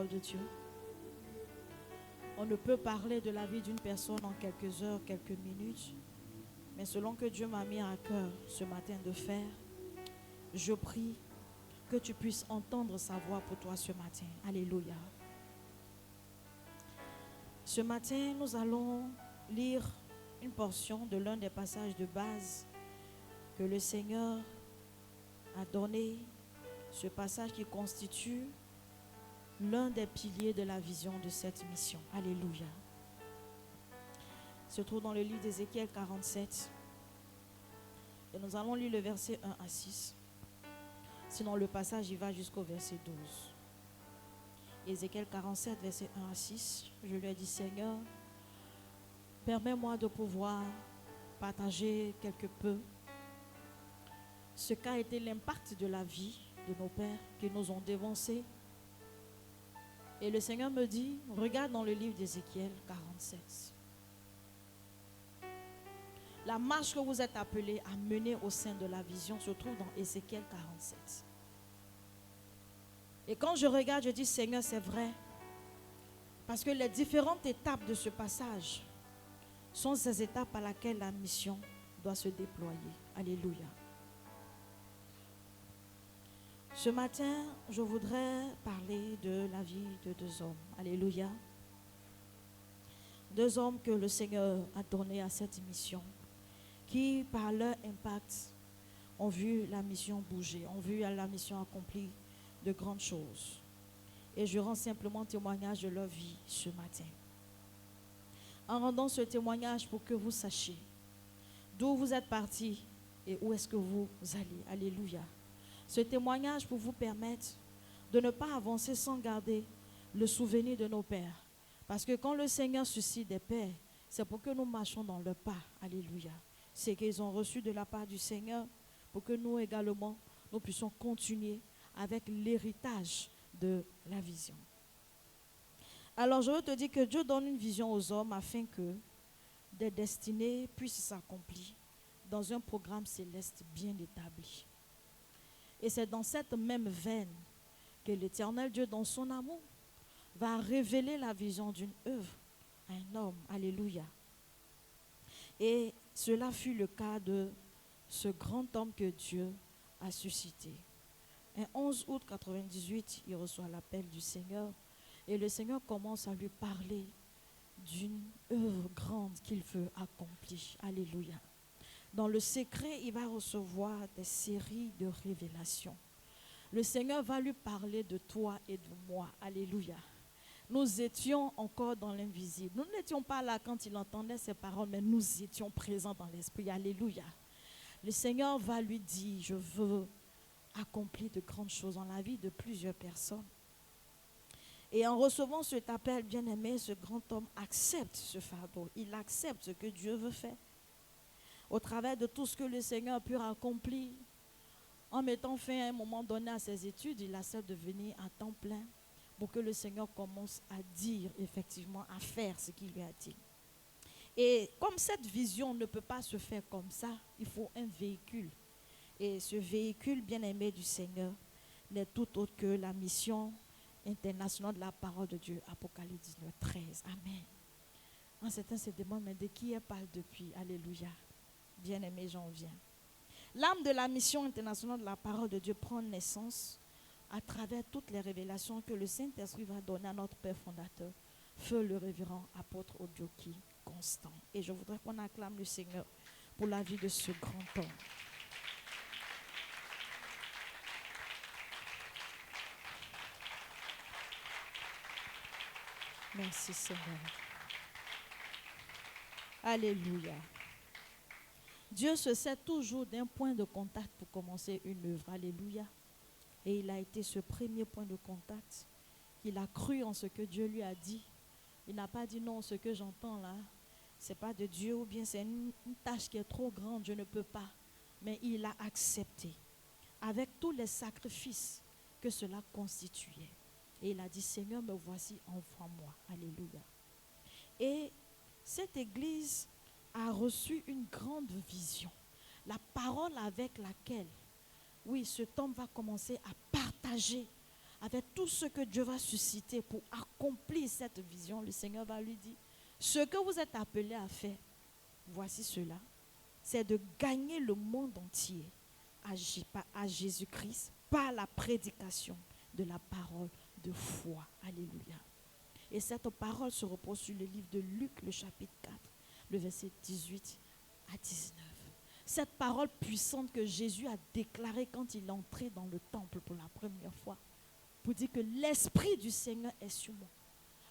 parole de Dieu. On ne peut parler de la vie d'une personne en quelques heures, quelques minutes, mais selon que Dieu m'a mis à cœur ce matin de faire, je prie que tu puisses entendre sa voix pour toi ce matin. Alléluia. Ce matin, nous allons lire une portion de l'un des passages de base que le Seigneur a donné, ce passage qui constitue l'un des piliers de la vision de cette mission. Alléluia. Il se trouve dans le livre d'Ézéchiel 47 et nous allons lire le verset 1 à 6. Sinon le passage il va jusqu'au verset 12. Ézéchiel 47 verset 1 à 6. Je lui ai dit: Seigneur, permets-moi de pouvoir partager quelque peu ce qu'a été l'impact de la vie de nos pères qui nous ont dévancés. Et le Seigneur me dit: regarde dans le livre d'Ézéchiel 47. La marche que vous êtes appelés à mener au sein de la vision se trouve dans Ézéchiel 47. Et quand je regarde, je dis: Seigneur, c'est vrai. Parce que les différentes étapes de ce passage sont ces étapes à laquelle la mission doit se déployer. Alléluia. Ce matin, je voudrais parler de la vie de deux hommes. Alléluia. Deux hommes que le Seigneur a donnés à cette mission, qui par leur impact ont vu la mission bouger, ont vu la mission accomplir de grandes choses. Et je rends simplement témoignage de leur vie ce matin. En rendant ce témoignage pour que vous sachiez d'où vous êtes partis et où est-ce que vous allez. Alléluia. Ce témoignage pour vous permettre de ne pas avancer sans garder le souvenir de nos pères. Parce que quand le Seigneur suscite des pères, c'est pour que nous marchions dans leur pas. Alléluia. C'est qu'ils ont reçu de la part du Seigneur pour que nous également, nous puissions continuer avec l'héritage de la vision. Alors je veux te dire que Dieu donne une vision aux hommes afin que des destinées puissent s'accomplir dans un programme céleste bien établi. Et c'est dans cette même veine que l'Éternel Dieu, dans son amour, va révéler la vision d'une œuvre à un homme. Alléluia. Et cela fut le cas de ce grand homme que Dieu a suscité. Un 11 août 1998, il reçoit l'appel du Seigneur et le Seigneur commence à lui parler d'une œuvre grande qu'il veut accomplir. Alléluia. Dans le secret, il va recevoir des séries de révélations. Le Seigneur va lui parler de toi et de moi. Alléluia. Nous étions encore dans l'invisible. Nous n'étions pas là quand il entendait ces paroles, mais nous étions présents dans l'esprit. Alléluia. Le Seigneur va lui dire: je veux accomplir de grandes choses dans la vie de plusieurs personnes. Et en recevant cet appel, bien-aimé, ce grand homme accepte ce fardeau. Il accepte ce que Dieu veut faire. Au travers de tout ce que le Seigneur a pu accomplir, en mettant fin à un moment donné à ses études, il accepte de venir à temps plein pour que le Seigneur commence à dire, effectivement, à faire ce qu'il lui a dit. Et comme cette vision ne peut pas se faire comme ça, il faut un véhicule. Et ce véhicule bien-aimé du Seigneur n'est tout autre que la mission internationale de la parole de Dieu, Apocalypse 19, 13. Amen. Un certain se demande: mais de qui elle parle depuis? Alléluia. Bien-aimé, j'en viens. L'âme de la mission internationale de la parole de Dieu prend naissance à travers toutes les révélations que le Saint-Esprit va donner à notre Père fondateur, feu le révérend apôtre Odioki Constant. Et je voudrais qu'on acclame le Seigneur pour la vie de ce grand homme. Merci Seigneur. Alléluia. Dieu se sert toujours d'un point de contact pour commencer une œuvre. Alléluia. Et il a été ce premier point de contact. Il a cru en ce que Dieu lui a dit. Il n'a pas dit: non, ce que j'entends là, ce n'est pas de Dieu, ou bien c'est une tâche qui est trop grande, je ne peux pas. Mais il a accepté, avec tous les sacrifices que cela constituait. Et il a dit: Seigneur, me voici, envoie-moi. Alléluia. Et cette église a reçu une grande vision. La parole avec laquelle, oui, cet homme va commencer à partager avec tout ce que Dieu va susciter pour accomplir cette vision, le Seigneur va lui dire, ce que vous êtes appelés à faire, voici cela, c'est de gagner le monde entier à Jésus-Christ par la prédication de la parole de foi. Alléluia. Et cette parole se repose sur le livre de Luc, le chapitre 4, le verset 18 à 19. Cette parole puissante que Jésus a déclarée quand il est entré dans le temple pour la première fois, pour dire que l'Esprit du Seigneur est sur moi,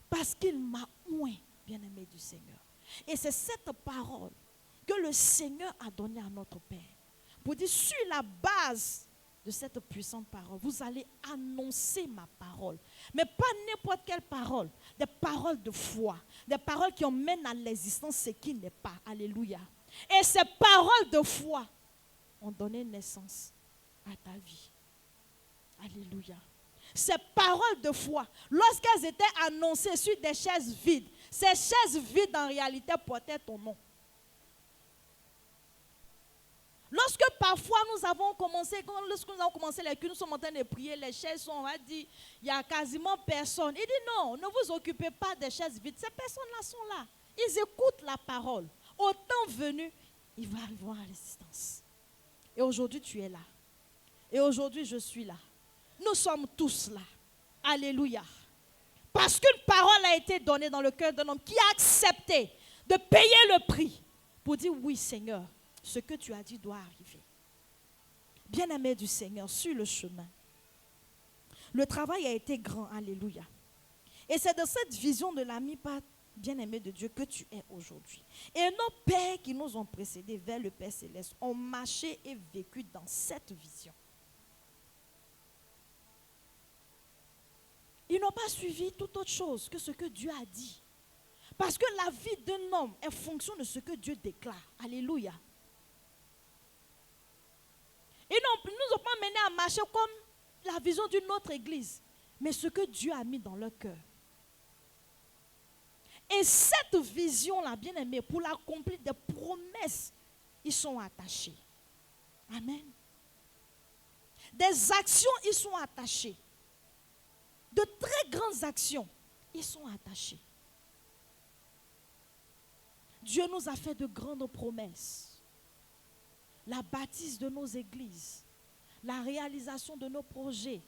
parce qu'il m'a oint, bien-aimé du Seigneur. Et c'est cette parole que le Seigneur a donnée à notre Père, pour dire, sur la base de cette puissante parole, vous allez annoncer ma parole. Mais pas n'importe quelle parole, des paroles de foi, des paroles qui emmènent à l'existence ce qui n'est pas. Alléluia. Et ces paroles de foi ont donné naissance à ta vie. Alléluia. Ces paroles de foi, lorsqu'elles étaient annoncées sur des chaises vides, ces chaises vides en réalité portaient ton nom. Lorsque parfois nous avons commencé les cultes, nous sommes en train de prier, les chaises sont, on va dire, il n'y a quasiment personne. Il dit non, ne vous occupez pas des chaises vides. Ces personnes-là sont là. Ils écoutent la parole. Au temps venu, ils vont arriver à l'existence. Et aujourd'hui, tu es là. Et aujourd'hui, je suis là. Nous sommes tous là. Alléluia. Parce qu'une parole a été donnée dans le cœur d'un homme qui a accepté de payer le prix pour dire oui, Seigneur, ce que tu as dit doit arriver. Bien-aimé du Seigneur, sur le chemin, le travail a été grand. Alléluia. Et c'est de cette vision de l'ami pas bien-aimé de Dieu que tu es aujourd'hui. Et nos pères qui nous ont précédés vers le Père Céleste ont marché et vécu dans cette vision. Ils n'ont pas suivi toute autre chose que ce que Dieu a dit. Parce que la vie d'un homme est fonction de ce que Dieu déclare. Alléluia. Ils ne nous ont pas menés à marcher comme la vision d'une autre église, mais ce que Dieu a mis dans leur cœur. Et cette vision-là, bien aimée, pour l'accomplir des promesses, ils sont attachés. Amen. Des actions, ils sont attachés. De très grandes actions, ils sont attachés. Dieu nous a fait de grandes promesses. La bâtisse de nos églises, la réalisation de nos projets,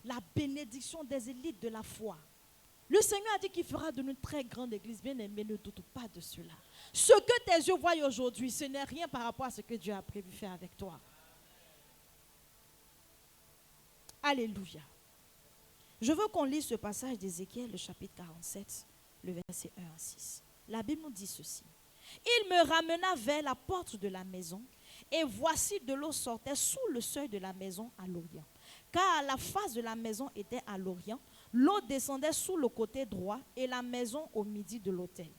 la bénédiction des élites de la foi. Le Seigneur a dit qu'il fera de nous une très grande église. Bien aimé, ne doute pas de cela. Ce que tes yeux voient aujourd'hui, ce n'est rien par rapport à ce que Dieu a prévu faire avec toi. Alléluia. Je veux qu'on lise ce passage d'Ézéchiel, le chapitre 47, le verset 1 à 6. La Bible nous dit ceci. Il me ramena vers la porte de la maison, et voici de l'eau sortait sous le seuil de la maison à l'orient. Car la face de la maison était à l'orient, l'eau descendait sous le côté droit et la maison au midi de l'autel.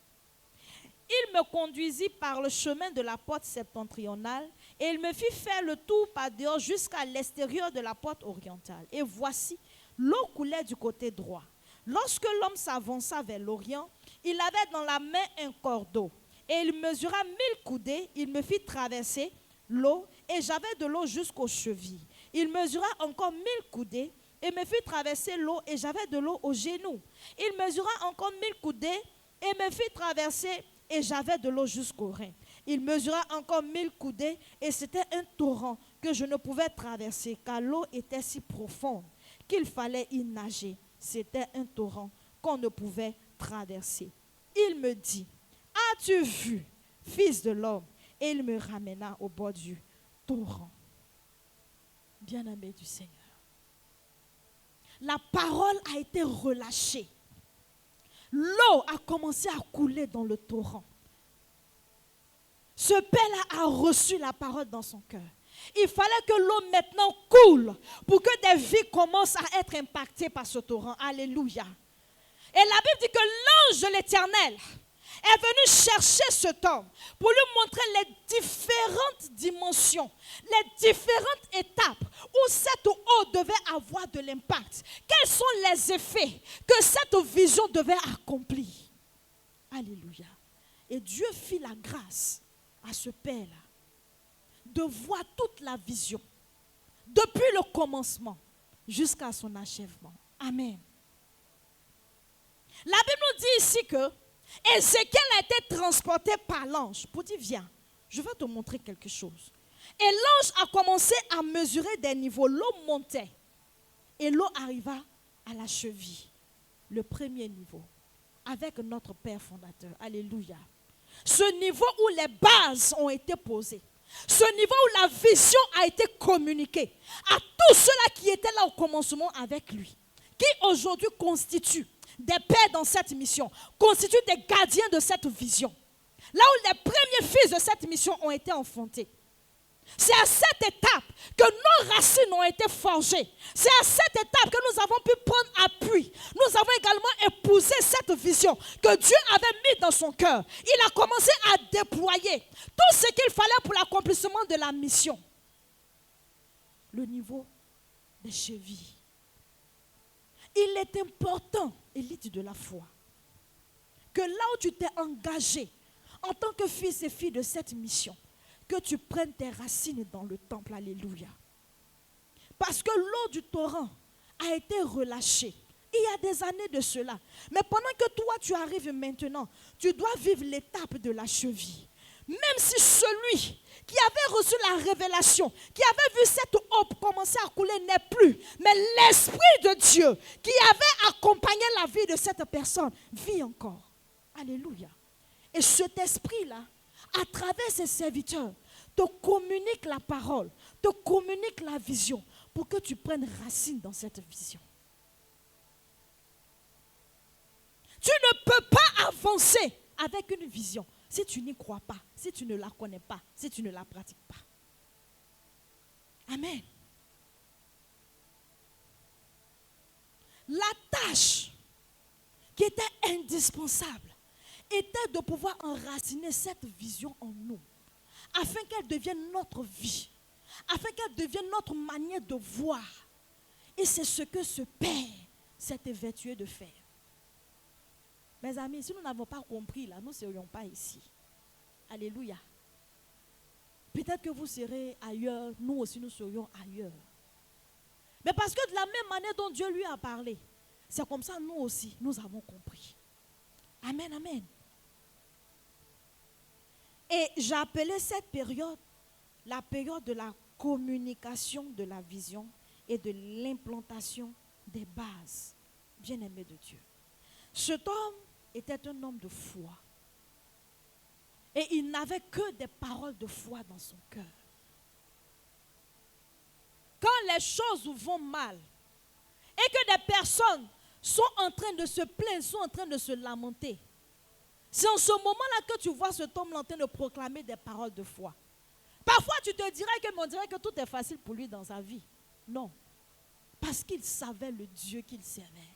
Il me conduisit par le chemin de la porte septentrionale et il me fit faire le tour par dehors jusqu'à l'extérieur de la porte orientale. Et voici, l'eau coulait du côté droit. Lorsque l'homme s'avança vers l'orient, il avait dans la main un cordeau. Et il mesura 1000 coudées, il me fit traverser l'eau et j'avais de l'eau jusqu'aux chevilles. Il mesura encore 1000 coudées et me fit traverser l'eau et j'avais de l'eau aux genoux. Il mesura encore 1000 coudées et me fit traverser et j'avais de l'eau jusqu'aux reins. Il mesura encore 1000 coudées et c'était un torrent que je ne pouvais traverser car l'eau était si profonde qu'il fallait y nager. C'était un torrent qu'on ne pouvait traverser. Il me dit, as-tu vu, fils de l'homme? Et il me ramena au bord du torrent. Bien-aimé du Seigneur. La parole a été relâchée. L'eau a commencé à couler dans le torrent. Ce père-là a reçu la parole dans son cœur. Il fallait que l'eau maintenant coule pour que des vies commencent à être impactées par ce torrent. Alléluia. Et la Bible dit que l'ange de l'Éternel est venu chercher cet homme pour lui montrer les différentes dimensions, les différentes étapes où cette eau devait avoir de l'impact. Quels sont les effets que cette vision devait accomplir? Alléluia. Et Dieu fit la grâce à ce père-là de voir toute la vision depuis le commencement jusqu'à son achèvement. Amen. La Bible nous dit ici que Ézéchiel a été transporté par l'ange pour dire, viens, je vais te montrer quelque chose. Et l'ange a commencé à mesurer des niveaux. L'eau montait et l'eau arriva à la cheville. Le premier niveau, avec notre Père fondateur. Alléluia. Ce niveau où les bases ont été posées. Ce niveau où la vision a été communiquée à tous ceux-là qui étaient là au commencement avec lui. Qui aujourd'hui constituent des pères dans cette mission, constituent des gardiens de cette vision. Là où les premiers fils de cette mission ont été enfantés. C'est à cette étape que nos racines ont été forgées. C'est à cette étape que nous avons pu prendre appui. Nous avons également épousé cette vision que Dieu avait mise dans son cœur. Il a commencé à déployer tout ce qu'il fallait pour l'accomplissement de la mission. Le niveau des chevilles. Il est important, élite de la foi, que là où tu t'es engagé en tant que fils et fille de cette mission, que tu prennes tes racines dans le temple. Alléluia. Parce que l'eau du torrent a été relâchée. Il y a des années de cela. Mais pendant que toi, tu arrives maintenant, tu dois vivre l'étape de la cheville. Même si celui qui avait reçu la révélation, qui avait vu cette eau commencer à couler n'est plus, mais l'Esprit de Dieu qui avait accompagné la vie de cette personne vit encore. Alléluia. Et cet esprit-là, à travers ses serviteurs, te communique la parole, te communique la vision pour que tu prennes racine dans cette vision. Tu ne peux pas avancer avec une vision si tu n'y crois pas, si tu ne la connais pas, si tu ne la pratiques pas. Amen. La tâche qui était indispensable était de pouvoir enraciner cette vision en nous, afin qu'elle devienne notre vie, afin qu'elle devienne notre manière de voir. Et c'est ce que ce Père s'est évertué de faire. Mes amis, si nous n'avons pas compris, là, nous ne serions pas ici. Alléluia. Peut-être que vous serez ailleurs, nous aussi nous serions ailleurs. Mais parce que de la même manière dont Dieu lui a parlé, c'est comme ça nous aussi, nous avons compris. Amen, amen. Et j'ai appelé cette période la période de la communication de la vision et de l'implantation des bases. Bien-aimé de Dieu. Cet homme était un homme de foi. Et il n'avait que des paroles de foi dans son cœur. Quand les choses vont mal et que des personnes sont en train de se plaindre, sont en train de se lamenter, c'est en ce moment-là que tu vois cet homme en train de proclamer des paroles de foi. Parfois, tu te dirais on dirait que tout est facile pour lui dans sa vie. Non. Parce qu'il savait le Dieu qu'il servait.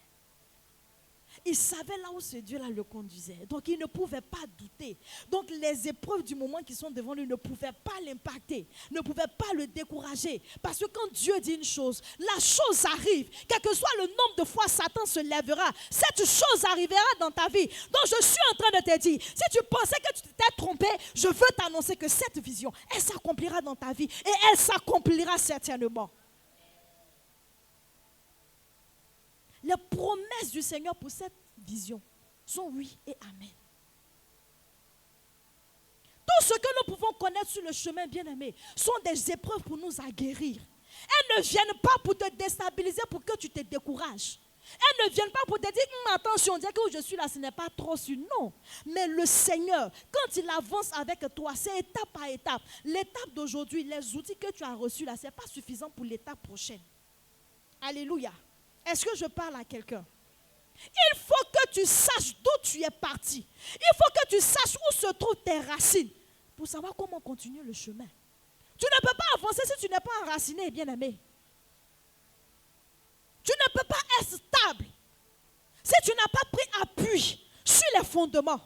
Il savait là où ce Dieu-là le conduisait. Donc, il ne pouvait pas douter. Donc, les épreuves du moment qui sont devant lui ne pouvaient pas l'impacter, ne pouvaient pas le décourager. Parce que quand Dieu dit une chose, la chose arrive. Quel que soit le nombre de fois Satan se lèvera, cette chose arrivera dans ta vie. Donc, je suis en train de te dire, si tu pensais que tu t'étais trompé, je veux t'annoncer que cette vision, elle s'accomplira dans ta vie. Et elle s'accomplira certainement. Les promesses du Seigneur pour cette vision sont oui et amen. Tout ce que nous pouvons connaître sur le chemin, bien-aimé, sont des épreuves pour nous aguerrir. Elles ne viennent pas pour te déstabiliser, pour que tu te décourages. Elles ne viennent pas pour te dire, attention, on dirait que où je suis là, ce n'est pas trop sûr. Non. Mais le Seigneur, quand il avance avec toi, c'est étape par étape. L'étape d'aujourd'hui, les outils que tu as reçus là, ce n'est pas suffisant pour l'étape prochaine. Alléluia. Est-ce que je parle à quelqu'un? Il faut que tu saches d'où tu es parti. Il faut que tu saches où se trouvent tes racines pour savoir comment continuer le chemin. Tu ne peux pas avancer si tu n'es pas enraciné, bien-aimé. Tu ne peux pas être stable si tu n'as pas pris appui sur les fondements.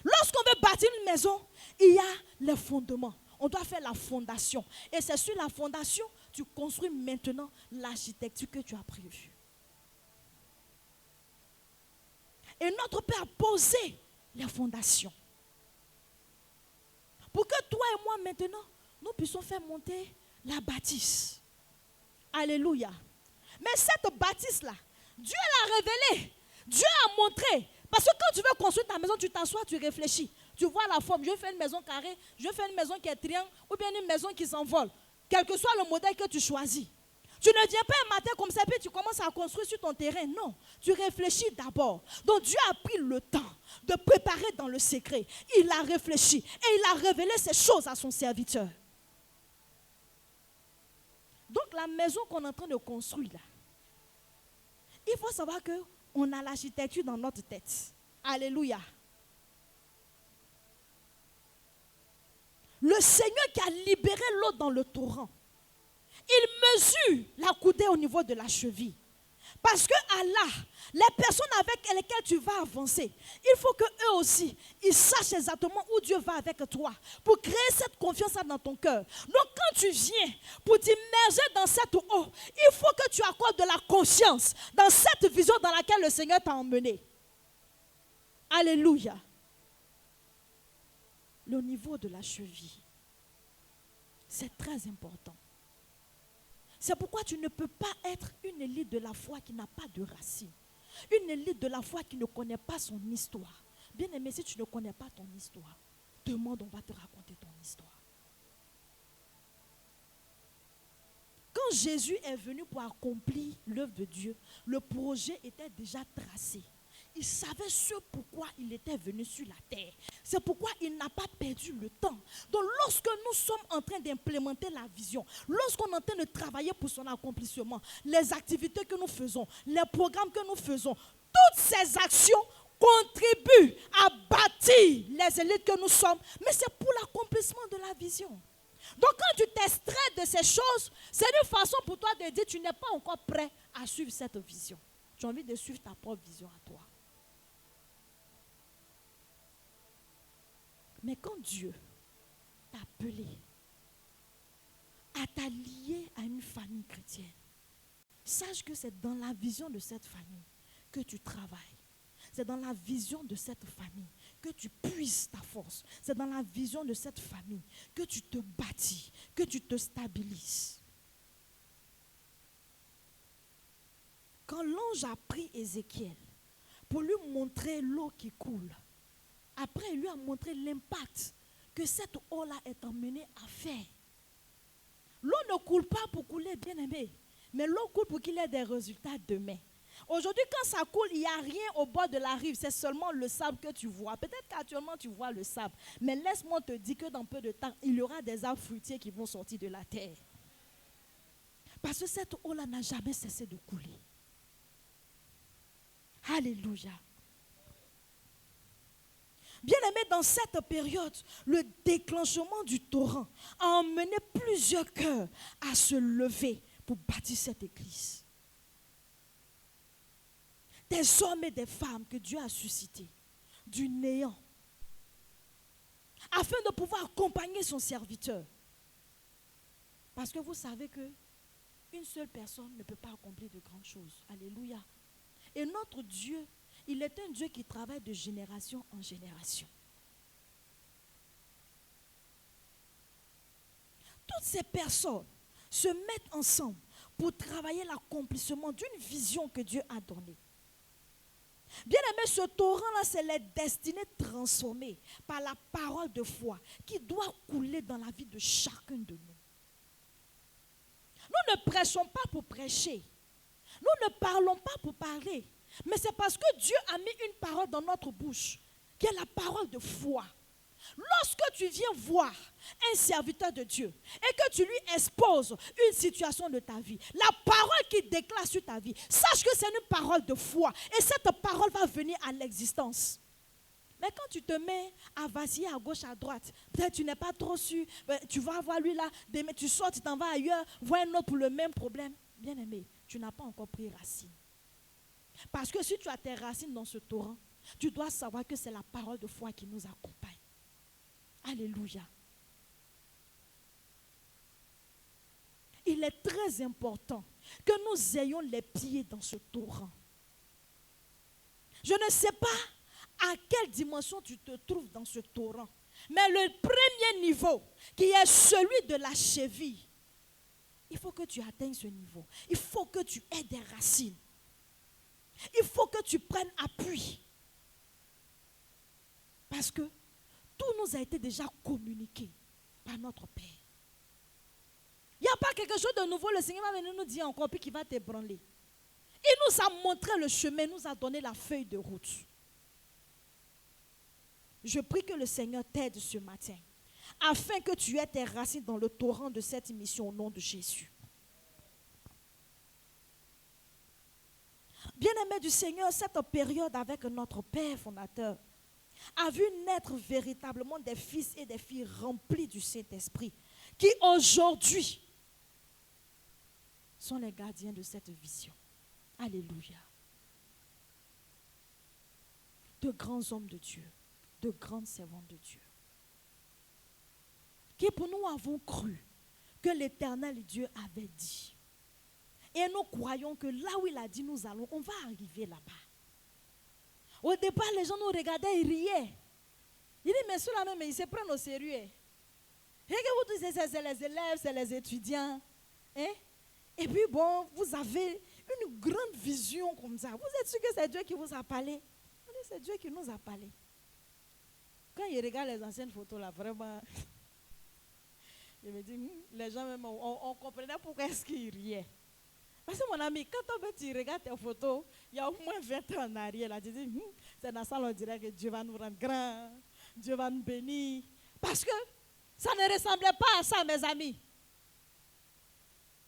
Lorsqu'on veut bâtir une maison, il y a les fondements. On doit faire la fondation. Et c'est sur la fondation tu construis maintenant l'architecture que tu as prévue. Et notre Père a posé les fondations. Pour que toi et moi maintenant, nous puissions faire monter la bâtisse. Alléluia. Mais cette bâtisse-là, Dieu l'a révélée. Dieu a montré. Parce que quand tu veux construire ta maison, tu t'assois, tu réfléchis. Tu vois la forme. Je veux faire une maison carrée, je veux faire une maison qui est triangle ou bien une maison qui s'envole. Quel que soit le modèle que tu choisis. Tu ne viens pas un matin comme ça puis tu commences à construire sur ton terrain. Non, tu réfléchis d'abord. Donc Dieu a pris le temps de préparer dans le secret. Il a réfléchi et il a révélé ces choses à son serviteur. Donc la maison qu'on est en train de construire là, il faut savoir qu'on a l'architecture dans notre tête. Alléluia. Le Seigneur qui a libéré l'eau dans le torrent, il mesure la coudée au niveau de la cheville. Parce que Allah, les personnes avec lesquelles tu vas avancer, il faut qu'eux aussi, ils sachent exactement où Dieu va avec toi pour créer cette confiance dans ton cœur. Donc quand tu viens pour t'immerger dans cette eau, il faut que tu accordes de la confiance dans cette vision dans laquelle le Seigneur t'a emmené. Alléluia. Le niveau de la cheville, c'est très important. C'est pourquoi tu ne peux pas être une élite de la foi qui n'a pas de racines. Une élite de la foi qui ne connaît pas son histoire. Bien aimé, si tu ne connais pas ton histoire, demande, on va te raconter ton histoire. Quand Jésus est venu pour accomplir l'œuvre de Dieu, le projet était déjà tracé. Il savait ce pourquoi il était venu sur la terre. C'est pourquoi il n'a pas perdu le temps. Donc lorsque nous sommes en train d'implémenter la vision, lorsqu'on est en train de travailler pour son accomplissement, les activités que nous faisons, les programmes que nous faisons, toutes ces actions contribuent à bâtir les élites que nous sommes, mais c'est pour l'accomplissement de la vision. Donc quand tu t'extrais de ces choses, c'est une façon pour toi de dire tu n'es pas encore prêt à suivre cette vision. Tu as envie de suivre ta propre vision à toi. Mais quand Dieu t'a appelé à t'allier à une famille chrétienne, sache que c'est dans la vision de cette famille que tu travailles. C'est dans la vision de cette famille que tu puises ta force. C'est dans la vision de cette famille que tu te bâtis, que tu te stabilises. Quand l'ange a pris Ézéchiel pour lui montrer l'eau qui coule, après, il lui a montré l'impact que cette eau-là est emmenée à faire. L'eau ne coule pas pour couler, bien aimé, mais l'eau coule pour qu'il ait des résultats demain. Aujourd'hui, quand ça coule, il n'y a rien au bord de la rive, c'est seulement le sable que tu vois. Peut-être qu'actuellement, tu vois le sable, mais laisse-moi te dire que dans peu de temps, il y aura des arbres fruitiers qui vont sortir de la terre. Parce que cette eau-là n'a jamais cessé de couler. Alléluia. Bien aimé, dans cette période, le déclenchement du torrent a emmené plusieurs cœurs à se lever pour bâtir cette église. Des hommes et des femmes que Dieu a suscités du néant afin de pouvoir accompagner son serviteur. Parce que vous savez qu'une seule personne ne peut pas accomplir de grandes choses. Alléluia. Et notre Dieu, il est un Dieu qui travaille de génération en génération. Toutes ces personnes se mettent ensemble pour travailler l'accomplissement d'une vision que Dieu a donnée. Bien aimé, ce torrent-là, c'est les destinées transformées par la parole de foi qui doit couler dans la vie de chacun de nous. Nous ne prêchons pas pour prêcher. Nous ne parlons pas pour parler. Mais c'est parce que Dieu a mis une parole dans notre bouche, qui est la parole de foi. Lorsque tu viens voir un serviteur de Dieu et que tu lui exposes une situation de ta vie, la parole qu'il déclare sur ta vie, sache que c'est une parole de foi et cette parole va venir à l'existence. Mais quand tu te mets à vaciller à gauche, à droite, peut-être tu n'es pas trop sûr, tu vas voir lui là, demain tu sors, tu t'en vas ailleurs, vois un autre pour le même problème. Bien aimé, tu n'as pas encore pris racine. Parce que si tu as tes racines dans ce torrent, tu dois savoir que c'est la parole de foi qui nous accompagne. Alléluia. Il est très important que nous ayons les pieds dans ce torrent. Je ne sais pas à quelle dimension tu te trouves dans ce torrent, mais le premier niveau, qui est celui de la cheville, Il faut que tu atteignes ce niveau. Il faut que tu aies des racines. Il faut que tu prennes appui. Parce que tout nous a été déjà communiqué par notre Père. Il n'y a pas quelque chose de nouveau, le Seigneur va venir nous dire encore, puis qui va t'ébranler. Il nous a montré le chemin, nous a donné la feuille de route. Je prie que le Seigneur t'aide ce matin, afin que tu aies tes racines dans le torrent de cette mission au nom de Jésus. Bien-aimés du Seigneur, cette période avec notre Père fondateur a vu naître véritablement des fils et des filles remplis du Saint-Esprit, qui aujourd'hui sont les gardiens de cette vision. Alléluia. De grands hommes de Dieu, de grandes servantes de Dieu, qui pour nous avons cru que l'Éternel Dieu avait dit. Et nous croyons que là où il a dit nous allons, on va arriver là-bas. Au départ, les gens nous regardaient, ils riaient. Ils disaient, mais ceux-là même, ils se prennent au sérieux. Et que vous dites, c'est les élèves, c'est les étudiants. Hein? Et puis bon, vous avez une grande vision comme ça. Vous êtes sûr que c'est Dieu qui vous a parlé? On dit, c'est Dieu qui nous a parlé. Quand ils regardent les anciennes photos là, vraiment, je me dis, les gens même, on comprenait pourquoi est-ce qu'ils riaient. Parce que mon ami, quand tu regardes tes photos, il y a au moins 20 ans en arrière, là, tu dis, c'est dans ça, on dirait que Dieu va nous rendre grands, Dieu va nous bénir. Parce que ça ne ressemblait pas à ça, mes amis.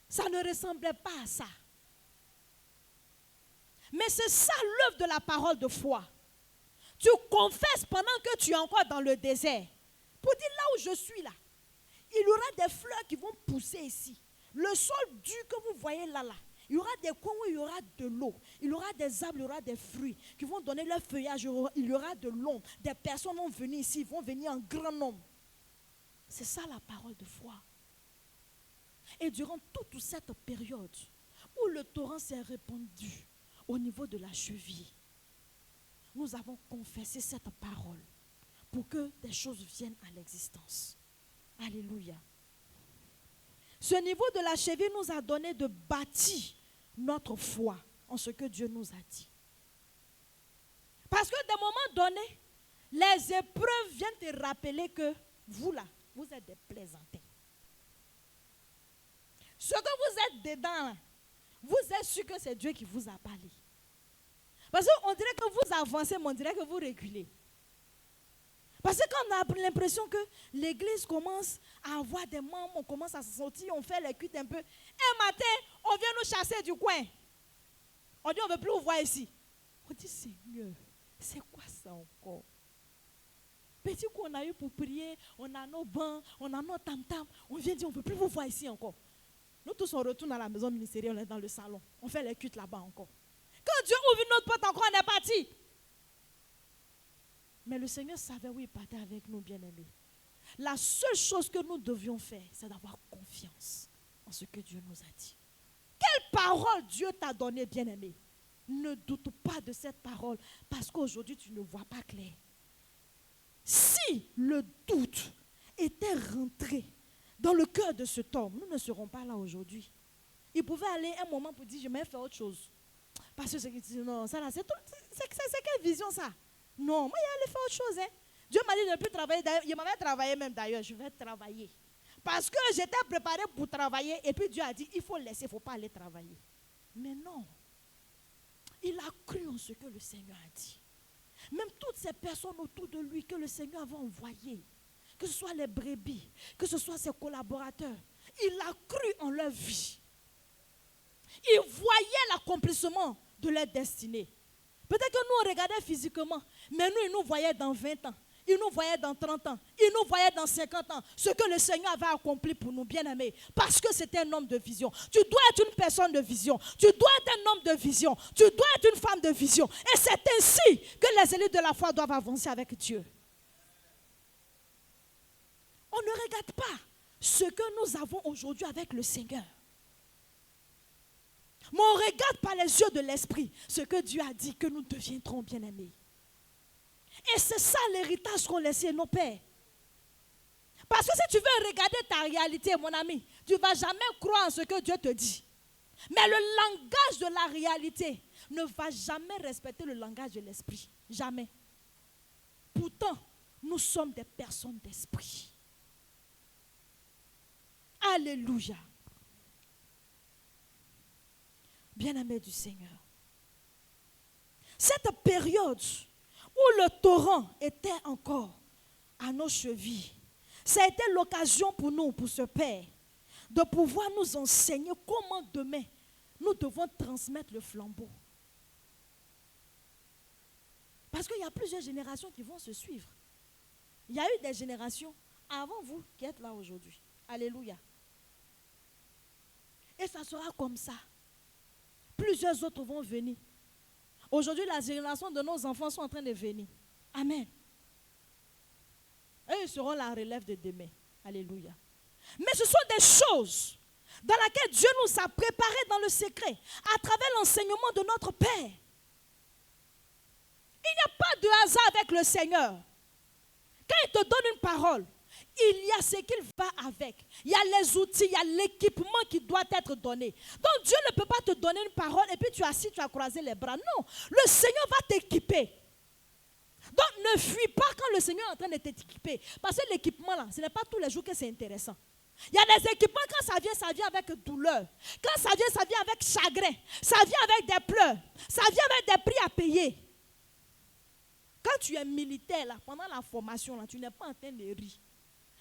Ça ne ressemblait pas à ça. Mais c'est ça l'œuvre de la parole de foi. Tu confesses pendant que tu es encore dans le désert. Pour dire là où je suis là, il y aura des fleurs qui vont pousser ici. Le sol dur que vous voyez là, il y aura des coins où il y aura de l'eau. Il y aura des arbres, il y aura des fruits qui vont donner leur feuillage. Il y aura de l'ombre. Des personnes vont venir ici, ils vont venir en grand nombre. C'est ça la parole de foi. Et durant toute cette période où le torrent s'est répandu au niveau de la cheville, nous avons confessé cette parole pour que des choses viennent à l'existence. Alléluia. Ce niveau de la cheville nous a donné de bâtir notre foi en ce que Dieu nous a dit. Parce que d'un moment donné, les épreuves viennent te rappeler que vous là, vous êtes des plaisantins. Ce que vous êtes dedans, là, vous êtes sûr que c'est Dieu qui vous a parlé. Parce qu'on dirait que vous avancez, mais on dirait que vous reculez. Parce que quand on a l'impression que l'église commence à avoir des membres, on commence à se sortir, on fait les cuites un peu. Un matin, on vient nous chasser du coin. On dit on ne veut plus vous voir ici. On dit Seigneur, c'est quoi ça encore? Petit coup on a eu pour prier, on a nos bancs, on a nos tam-tam. On vient dire on ne veut plus vous voir ici encore. Nous tous on retourne à la maison ministérielle, on est dans le salon. On fait les cuites là-bas encore. Quand Dieu ouvre notre porte encore, on est parti. Mais le Seigneur savait où il partait avec nous, bien-aimés. La seule chose que nous devions faire, c'est d'avoir confiance en ce que Dieu nous a dit. Quelle parole Dieu t'a donnée, bien-aimé? Ne doute pas de cette parole, parce qu'aujourd'hui, tu ne vois pas clair. Si le doute était rentré dans le cœur de cet homme, nous ne serons pas là aujourd'hui. Il pouvait aller un moment pour dire, je vais faire autre chose. Parce que c'est qu'il dit, non, ça là, c'est quelle vision ça? Non, moi, il allait faire autre chose. Hein. Dieu m'a dit de ne plus travailler. Il m'avait travaillé même d'ailleurs. Je vais travailler. Parce que j'étais préparé pour travailler. Et puis Dieu a dit, il faut laisser, il ne faut pas aller travailler. Mais non. Il a cru en ce que le Seigneur a dit. Même toutes ces personnes autour de lui que le Seigneur avait envoyées, que ce soit les brebis, que ce soit ses collaborateurs, il a cru en leur vie. Il voyait l'accomplissement de leur destinée. Peut-être que nous, on regardait physiquement, mais nous, il nous voyait dans 20 ans, il nous voyait dans 30 ans, il nous voyait dans 50 ans, ce que le Seigneur avait accompli pour nous, bien-aimés, parce que c'était un homme de vision. Tu dois être une personne de vision, tu dois être un homme de vision, tu dois être une femme de vision. Et c'est ainsi que les élites de la foi doivent avancer avec Dieu. On ne regarde pas ce que nous avons aujourd'hui avec le Seigneur. Mais on regarde par les yeux de l'esprit ce que Dieu a dit que nous deviendrons bien-aimés. Et c'est ça l'héritage qu'ont laissé nos pères. Parce que si tu veux regarder ta réalité, mon ami, tu ne vas jamais croire en ce que Dieu te dit. Mais le langage de la réalité ne va jamais respecter le langage de l'esprit. Jamais. Pourtant, nous sommes des personnes d'esprit. Alléluia. Bien-aimés du Seigneur. Cette période où le torrent était encore à nos chevilles, ça a été l'occasion pour nous, pour ce Père, de pouvoir nous enseigner comment demain nous devons transmettre le flambeau. Parce qu'il y a plusieurs générations qui vont se suivre. Il y a eu des générations avant vous qui êtes là aujourd'hui. Alléluia. Et ça sera comme ça. Plusieurs autres vont venir. Aujourd'hui, la génération de nos enfants sont en train de venir. Amen. Et ils seront la relève de demain. Alléluia. Mais ce sont des choses dans lesquelles Dieu nous a préparés dans le secret, à travers l'enseignement de notre Père. Il n'y a pas de hasard avec le Seigneur. Quand il te donne une parole, il y a ce qu'il va avec. Il y a les outils, il y a l'équipement qui doit être donné. Donc Dieu ne peut pas te donner une parole et puis tu es assis, tu as croisé les bras. Non, le Seigneur va t'équiper. Donc ne fuis pas quand le Seigneur est en train de t'équiper. Parce que l'équipement là, ce n'est pas tous les jours que c'est intéressant. Il y a des équipements, quand ça vient avec douleur. Quand ça vient avec chagrin. Ça vient avec des pleurs. Ça vient avec des prix à payer. Quand tu es militaire là, pendant la formation là, tu n'es pas en train de rire.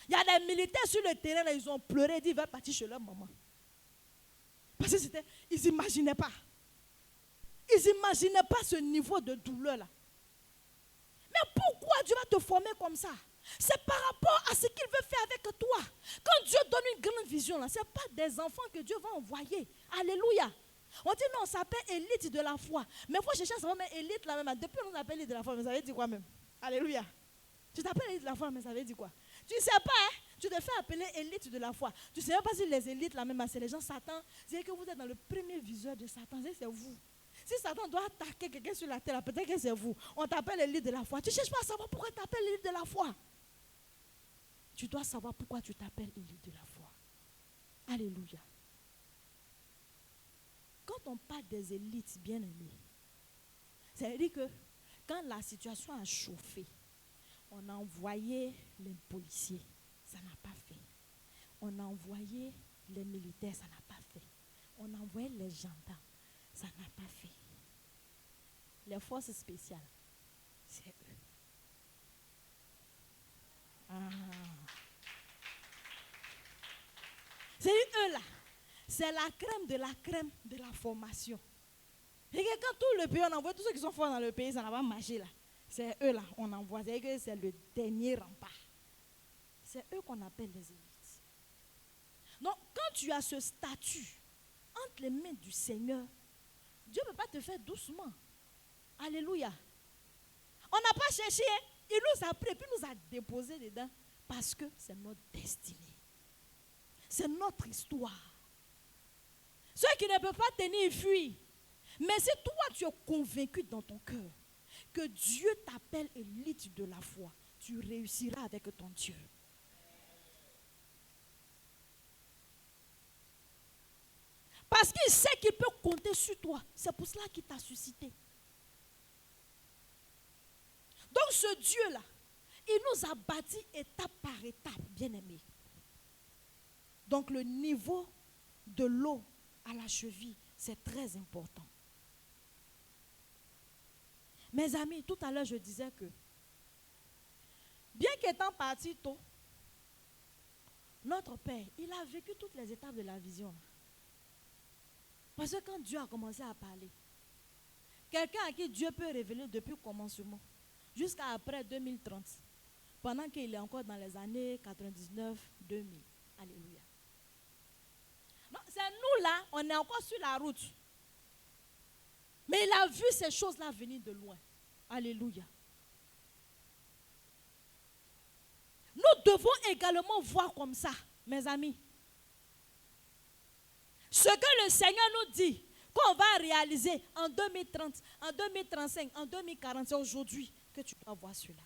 Il y a des militaires sur le terrain là, ils ont pleuré, ils veulent partir chez leur maman. Parce que ils n'imaginaient pas. Ils n'imaginaient pas ce niveau de douleur là. Mais pourquoi Dieu va te former comme ça? C'est par rapport à ce qu'il veut faire avec toi. Quand Dieu donne une grande vision, ce n'est pas des enfants que Dieu va envoyer. Alléluia. On dit non, on s'appelle élite de la foi. Mais il faut chercher à savoir, mais élite là même. Depuis on appelle élite de la foi, mais ça veut dire quoi même? Alléluia. Tu t'appelles élite de la foi, mais ça veut dire quoi? Tu ne sais pas, hein? Tu te fais appeler élite de la foi. Tu ne sais pas si les élites là même, c'est les gens Satan. C'est que vous êtes dans le premier viseur de Satan. C'est vous. Si Satan doit attaquer quelqu'un sur la terre, peut-être que c'est vous. On t'appelle l'élite de la foi. Tu ne cherches pas à savoir pourquoi tu t'appelles l'élite de la foi. Tu dois savoir pourquoi tu t'appelles élite de la foi. Alléluia. Quand on parle des élites bien-aimées, ça veut dire que quand la situation a chauffé, on a envoyé les policiers, ça n'a pas fait. On a envoyé les militaires, ça n'a pas fait. On a envoyé les gendarmes, ça n'a pas fait. Les forces spéciales, c'est eux. C'est eux là. C'est la crème de la formation. Et que quand tout le pays, on envoie tous ceux qui sont forts dans le pays, ça n'a pas marché là. C'est eux là, on envoie. C'est le dernier rempart. C'est eux qu'on appelle les élites. Donc, quand tu as ce statut entre les mains du Seigneur, Dieu ne peut pas te faire doucement. Alléluia. On n'a pas cherché, hein? Il nous a pris, puis nous a déposé dedans. Parce que c'est notre destinée. C'est notre histoire. Ceux qui ne peuvent pas tenir, fuient. Mais si toi, tu es convaincu dans ton cœur que Dieu t'appelle élite de la foi, tu réussiras avec ton Dieu. Parce qu'il sait qu'il peut compter sur toi. C'est pour cela qu'il t'a suscité. Donc ce Dieu-là, il nous a bâti étape par étape, bien-aimés. Donc le niveau de l'eau à la cheville, c'est très important. Mes amis, tout à l'heure je disais que, bien qu'étant parti tôt, notre Père, il a vécu toutes les étapes de la vision. Parce que quand Dieu a commencé à parler, quelqu'un à qui Dieu peut révéler depuis le commencement, jusqu'à après 2030, pendant qu'il est encore dans les années 99, 2000. Alléluia. Non, c'est nous là, on est encore sur la route. Mais il a vu ces choses-là venir de loin. Alléluia. Nous devons également voir comme ça, mes amis. Ce que le Seigneur nous dit, qu'on va réaliser en 2030, en 2035, en 2040, c'est aujourd'hui que tu dois voir cela.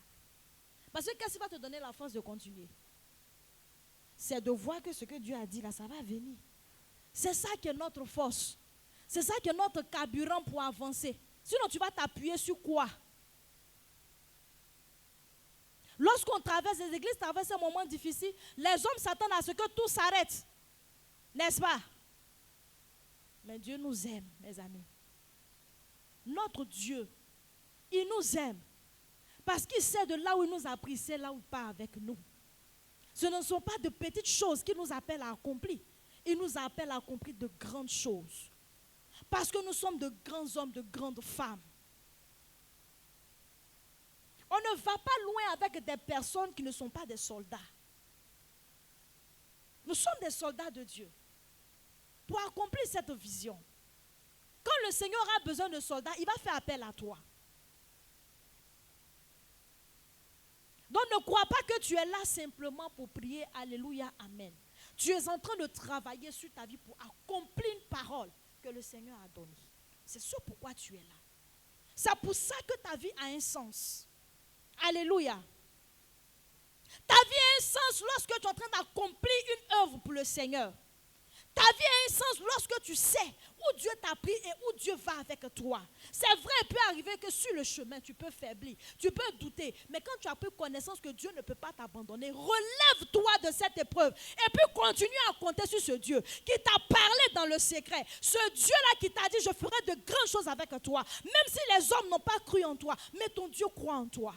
Parce que qu'est-ce qui va te donner la force de continuer? c'est de voir que ce que Dieu a dit là, ça va venir. C'est ça qui est notre force. C'est ça qui est notre carburant pour avancer. Sinon, tu vas t'appuyer sur quoi? Lorsqu'on traverse les églises, traverse un moment difficile, les hommes s'attendent à ce que tout s'arrête. N'est-ce pas? Mais Dieu nous aime, mes amis. Notre Dieu, il nous aime. Parce qu'il sait de là où il nous a pris, c'est là où il part avec nous. Ce ne sont pas de petites choses qu'il nous appelle à accomplir. Il nous appelle à accomplir de grandes choses. Parce que nous sommes de grands hommes, de grandes femmes. On ne va pas loin avec des personnes qui ne sont pas des soldats. Nous sommes des soldats de Dieu. Pour accomplir cette vision, quand le Seigneur a besoin de soldats, il va faire appel à toi. Donc ne crois pas que tu es là simplement pour prier Alléluia, Amen. Tu es en train de travailler sur ta vie pour accomplir une parole que le Seigneur a donnée. C'est ce pourquoi tu es là. C'est pour ça que ta vie a un sens. Alléluia. Ta vie a un sens lorsque tu es en train d'accomplir une œuvre pour le Seigneur. Ta vie a un sens lorsque tu sais où Dieu t'a pris et où Dieu va avec toi. C'est vrai, il peut arriver que sur le chemin, tu peux faiblir, tu peux douter. Mais quand tu as pris connaissance que Dieu ne peut pas t'abandonner, relève-toi de cette épreuve. Et puis continue à compter sur ce Dieu qui t'a parlé dans le secret. Ce Dieu-là qui t'a dit, je ferai de grandes choses avec toi. Même si les hommes n'ont pas cru en toi, mais ton Dieu croit en toi.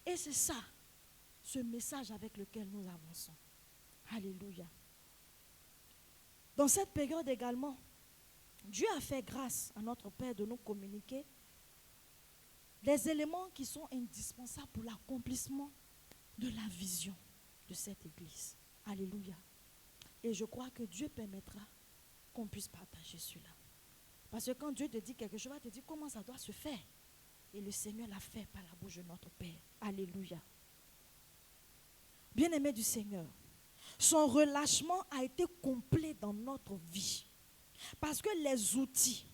Et c'est ça, ce message avec lequel nous avançons. Alléluia. Dans cette période également, Dieu a fait grâce à notre Père de nous communiquer les éléments qui sont indispensables pour l'accomplissement de la vision de cette église. Alléluia. Et je crois que Dieu permettra qu'on puisse partager cela. Parce que quand Dieu te dit quelque chose, il va te dire comment ça doit se faire. Et le Seigneur l'a fait par la bouche de notre Père. Alléluia. Bien-aimé du Seigneur, son relâchement a été complet dans notre vie. Parce que les outils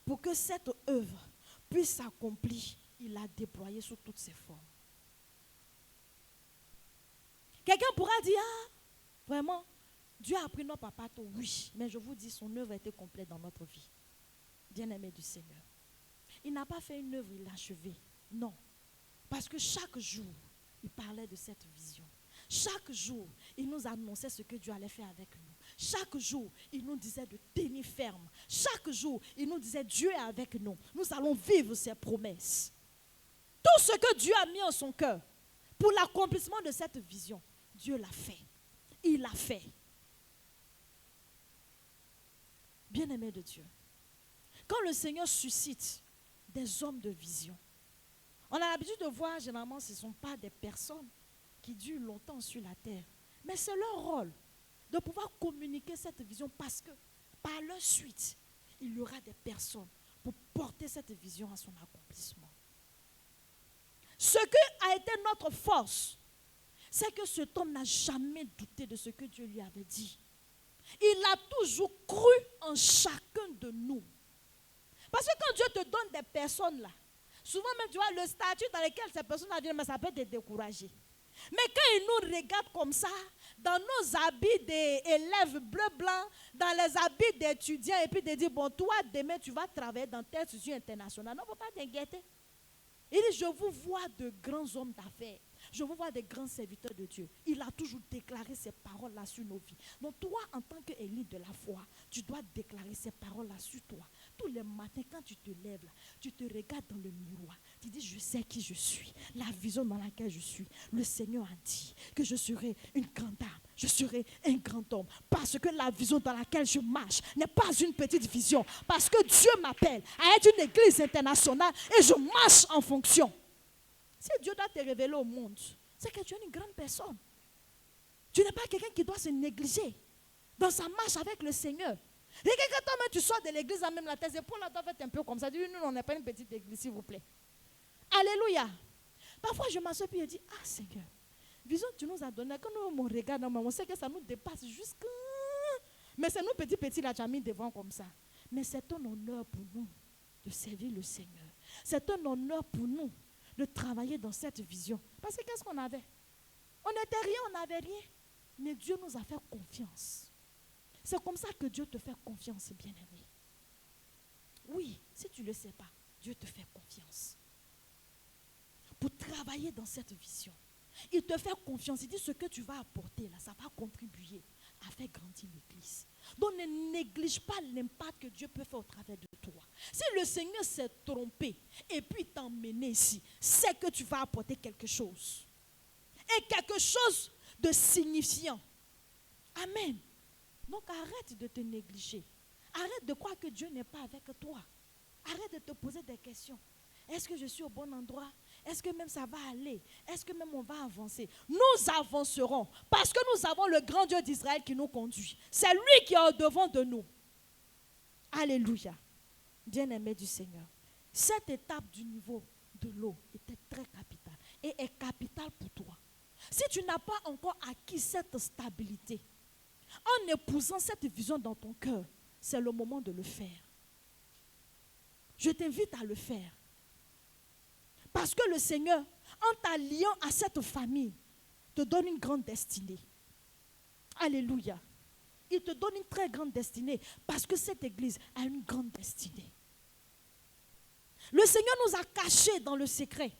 pour que cette œuvre puisse s'accomplir, il a déployé sous toutes ses formes. Quelqu'un pourra dire, ah, vraiment, Dieu a pris notre papa, oui, mais je vous dis, son œuvre a été complète dans notre vie. Bien-aimé du Seigneur. Il n'a pas fait une œuvre, il l'a achevée. Non. Parce que chaque jour, il parlait de cette vision. Chaque jour, il nous annonçait ce que Dieu allait faire avec nous. Chaque jour, il nous disait de tenir ferme. Chaque jour, il nous disait Dieu est avec nous. Nous allons vivre ses promesses. Tout ce que Dieu a mis en son cœur pour l'accomplissement de cette vision, Dieu l'a fait. Il l'a fait. Bien-aimé de Dieu, quand le Seigneur suscite des hommes de vision, on a l'habitude de voir, généralement, ce ne sont pas des personnes qui durent longtemps sur la terre. Mais c'est leur rôle de pouvoir communiquer cette vision parce que par leur suite, il y aura des personnes pour porter cette vision à son accomplissement. Ce qui a été notre force, c'est que cet homme n'a jamais douté de ce que Dieu lui avait dit. Il a toujours cru en chacun de nous. Parce que quand Dieu te donne des personnes là, souvent même tu vois le statut dans lequel ces personnes viennent, mais ça peut te décourager. Mais quand il nous regarde comme ça, dans nos habits d'élèves bleu-blanc, dans les habits d'étudiants, et puis de dire, bon, toi, demain, tu vas travailler dans telle institution internationale. Non, il ne faut pas t'inquiéter. Il dit, je vous vois de grands hommes d'affaires. Je vous vois des grands serviteurs de Dieu. Il a toujours déclaré ces paroles-là sur nos vies. Donc toi, en tant qu'élite de la foi, tu dois déclarer ces paroles-là sur toi. Tous les matins, quand tu te lèves, là, tu te regardes dans le miroir. Tu dis, je sais qui je suis. La vision dans laquelle je suis. Le Seigneur a dit que je serai une grande dame. Je serai un grand homme. Parce que la vision dans laquelle je marche n'est pas une petite vision. Parce que Dieu m'appelle à être une église internationale et je marche en fonction. Si Dieu doit te révéler au monde, c'est que tu es une grande personne. Tu n'es pas quelqu'un qui doit se négliger dans sa marche avec le Seigneur. Et quand toi-même tu sors de l'église, même la tes épaules doivent être un peu comme ça. Dis, nous, on n'est pas une petite église, s'il vous plaît. Alléluia. Parfois, je m'assois et je dis, ah Seigneur, vision que tu nous as donné, quand nous regardons, on sait que ça nous dépasse jusqu'à... Mais c'est nous petits là, tu as mis devant comme ça. Mais c'est un honneur pour nous de servir le Seigneur. C'est un honneur pour nous de travailler dans cette vision. Parce que qu'est-ce qu'on avait? On n'était rien, on n'avait rien. Mais Dieu nous a fait confiance. C'est comme ça que Dieu te fait confiance, bien-aimé. Oui, si tu ne le sais pas, Dieu te fait confiance. Pour travailler dans cette vision. Il te fait confiance. Il dit ce que tu vas apporter là, ça va contribuer à faire grandir l'église. Donc ne néglige pas l'impact que Dieu peut faire au travers de toi. Si le Seigneur s'est trompé et puis t'a emmené ici, c'est que tu vas apporter quelque chose. Et quelque chose de signifiant. Amen. Donc arrête de te négliger. Arrête de croire que Dieu n'est pas avec toi. Arrête de te poser des questions. Est-ce que je suis au bon endroit? Est-ce que même ça va aller? Est-ce que même on va avancer? Nous avancerons parce que nous avons le grand Dieu d'Israël qui nous conduit. C'est lui qui est au devant de nous. Alléluia. Bien-aimé du Seigneur. Cette étape du niveau de l'eau était très capitale et est capitale pour toi. Si tu n'as pas encore acquis cette stabilité, en épousant cette vision dans ton cœur, c'est le moment de le faire. Je t'invite à le faire. Parce que le Seigneur, en t'alliant à cette famille, te donne une grande destinée. Alléluia. Il te donne une très grande destinée parce que cette église a une grande destinée. Le Seigneur nous a cachés dans le secret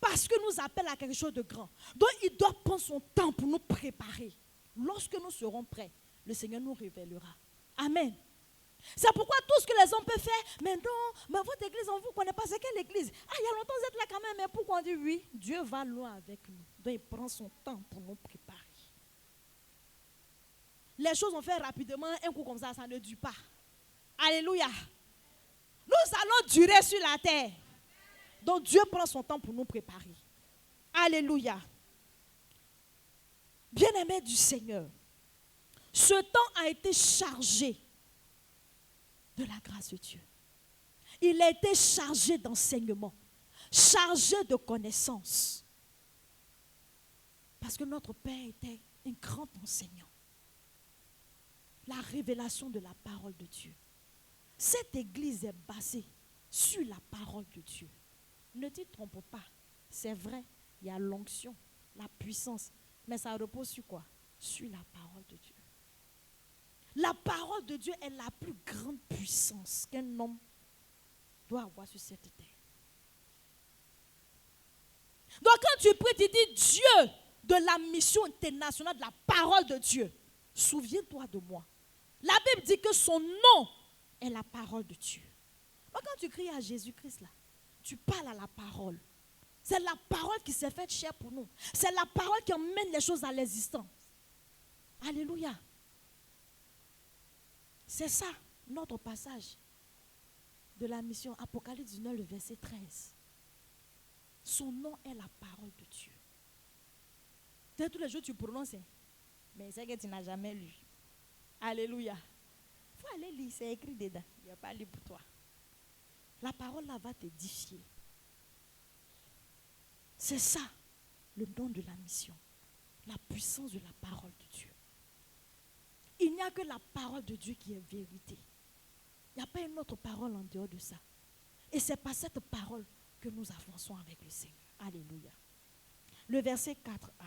parce que nous appelle à quelque chose de grand. Donc il doit prendre son temps pour nous préparer. Lorsque nous serons prêts, le Seigneur nous révélera. Amen. C'est pourquoi tout ce que les hommes peuvent faire, mais non, mais votre église, on ne vous connaît pas, c'est quelle église? Ah, il y a longtemps vous êtes là quand même, mais pourquoi on dit oui? Dieu va loin avec nous. Donc il prend son temps pour nous préparer. Les choses ont fait rapidement, un coup comme ça ne dure pas. Alléluia. Nous allons durer sur la terre. Donc Dieu prend son temps pour nous préparer. Alléluia. Bien-aimé du Seigneur, ce temps a été chargé de la grâce de Dieu. Il a été chargé d'enseignement, chargé de connaissances. Parce que notre Père était un grand enseignant. La révélation de la parole de Dieu. Cette église est basée sur la parole de Dieu. Ne t'y trompe pas. C'est vrai, il y a l'onction, la puissance. Mais ça repose sur quoi? Sur la parole de Dieu. La parole de Dieu est la plus grande puissance qu'un homme doit avoir sur cette terre. Donc quand tu pries, tu dis Dieu de la mission internationale de la parole de Dieu. Souviens-toi de moi. La Bible dit que son nom est la parole de Dieu. Donc quand tu cries à Jésus-Christ là, tu parles à la parole. C'est la parole qui s'est faite chair pour nous. C'est la parole qui emmène les choses à l'existence. Alléluia. C'est ça, notre passage de la mission, Apocalypse 19, le verset 13. Son nom est la parole de Dieu. Tous les jours tu prononces, mais c'est que tu n'as jamais lu. Alléluia. Il faut aller lire, c'est écrit dedans. Il n'y a pas lu pour toi. La parole là va t'édifier. C'est ça, le nom de la mission. La puissance de la parole de Dieu. Il n'y a que la parole de Dieu qui est vérité. Il n'y a pas une autre parole en dehors de ça. Et c'est par cette parole que nous avançons avec le Seigneur. Alléluia. Le verset 4a,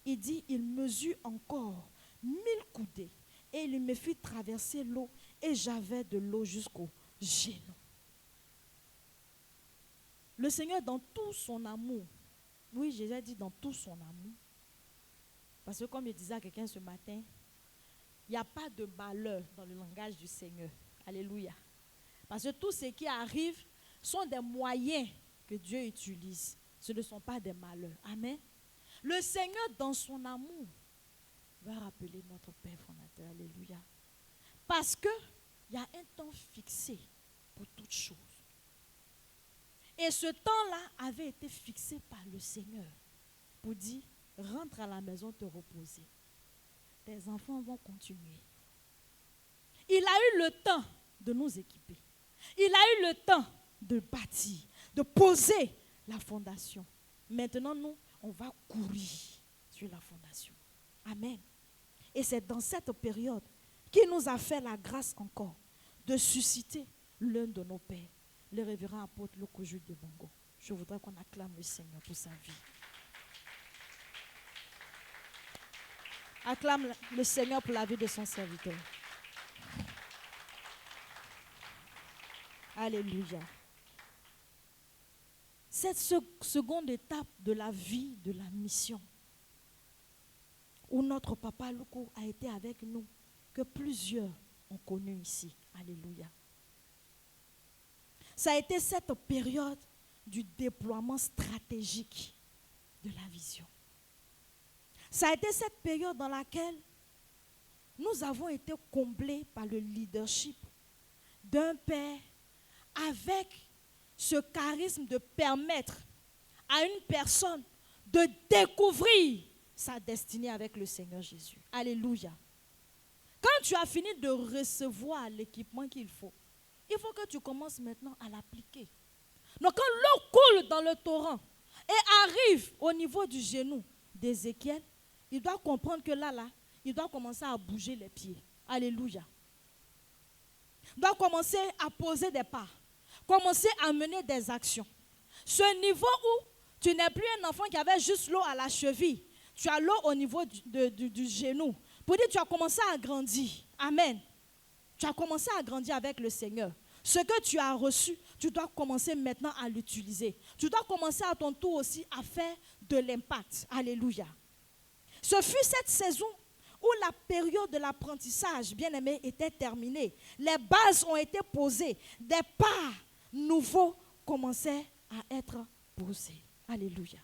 il dit, il mesure encore 1000 coudées et il me fit traverser l'eau et j'avais de l'eau jusqu'au genou. Le Seigneur dans tout son amour, oui, Jésus dit dans tout son amour, parce que comme je disais à quelqu'un ce matin, il n'y a pas de malheur dans le langage du Seigneur. Alléluia. Parce que tout ce qui arrive sont des moyens que Dieu utilise. Ce ne sont pas des malheurs. Amen. Le Seigneur, dans son amour, va rappeler notre Père fondateur. Alléluia. Parce qu'il y a un temps fixé pour toutes choses. Et ce temps-là avait été fixé par le Seigneur pour dire, rentre à la maison te reposer. Tes enfants vont continuer. Il a eu le temps de nous équiper. Il a eu le temps de bâtir, de poser la fondation. Maintenant, nous, on va courir sur la fondation. Amen. Et c'est dans cette période qu'il nous a fait la grâce encore de susciter l'un de nos pères, le révérend apôtre Lokoju de Bongo. Je voudrais qu'on acclame le Seigneur pour sa vie. Acclame le Seigneur pour la vie de son serviteur. Alléluia. Cette seconde étape de la vie, de la mission, où notre papa Loukou a été avec nous, que plusieurs ont connu ici. Alléluia. Ça a été cette période du déploiement stratégique de la vision. Ça a été cette période dans laquelle nous avons été comblés par le leadership d'un père avec ce charisme de permettre à une personne de découvrir sa destinée avec le Seigneur Jésus. Alléluia. Quand tu as fini de recevoir l'équipement qu'il faut que tu commences maintenant à l'appliquer. Donc quand l'eau coule dans le torrent et arrive au niveau du genou d'Ézéchiel, il doit comprendre que là, il doit commencer à bouger les pieds. Alléluia. Il doit commencer à poser des pas, commencer à mener des actions. Ce niveau où tu n'es plus un enfant qui avait juste l'eau à la cheville, tu as l'eau au niveau du genou. Pour dire, tu as commencé à grandir. Amen. Tu as commencé à grandir avec le Seigneur. Ce que tu as reçu, tu dois commencer maintenant à l'utiliser. Tu dois commencer à ton tour aussi à faire de l'impact. Alléluia. Ce fut cette saison où la période de l'apprentissage, bien aimé, était terminée. Les bases ont été posées. Des pas nouveaux commençaient à être posés. Alléluia.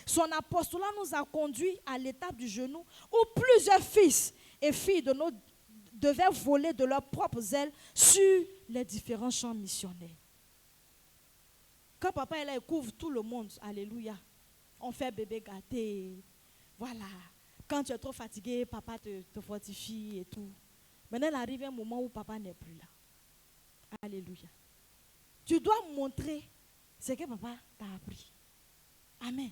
Son apostolat nous a conduits à l'étape du genou où plusieurs fils et filles de nos devaient voler de leurs propres ailes sur les différents champs missionnaires. Quand papa est là, il couvre tout le monde. Alléluia. On fait bébé gâté. Voilà. Quand tu es trop fatigué, papa te fortifie et tout. Maintenant, il arrive un moment où papa n'est plus là. Alléluia. Tu dois montrer ce que papa t'a appris. Amen.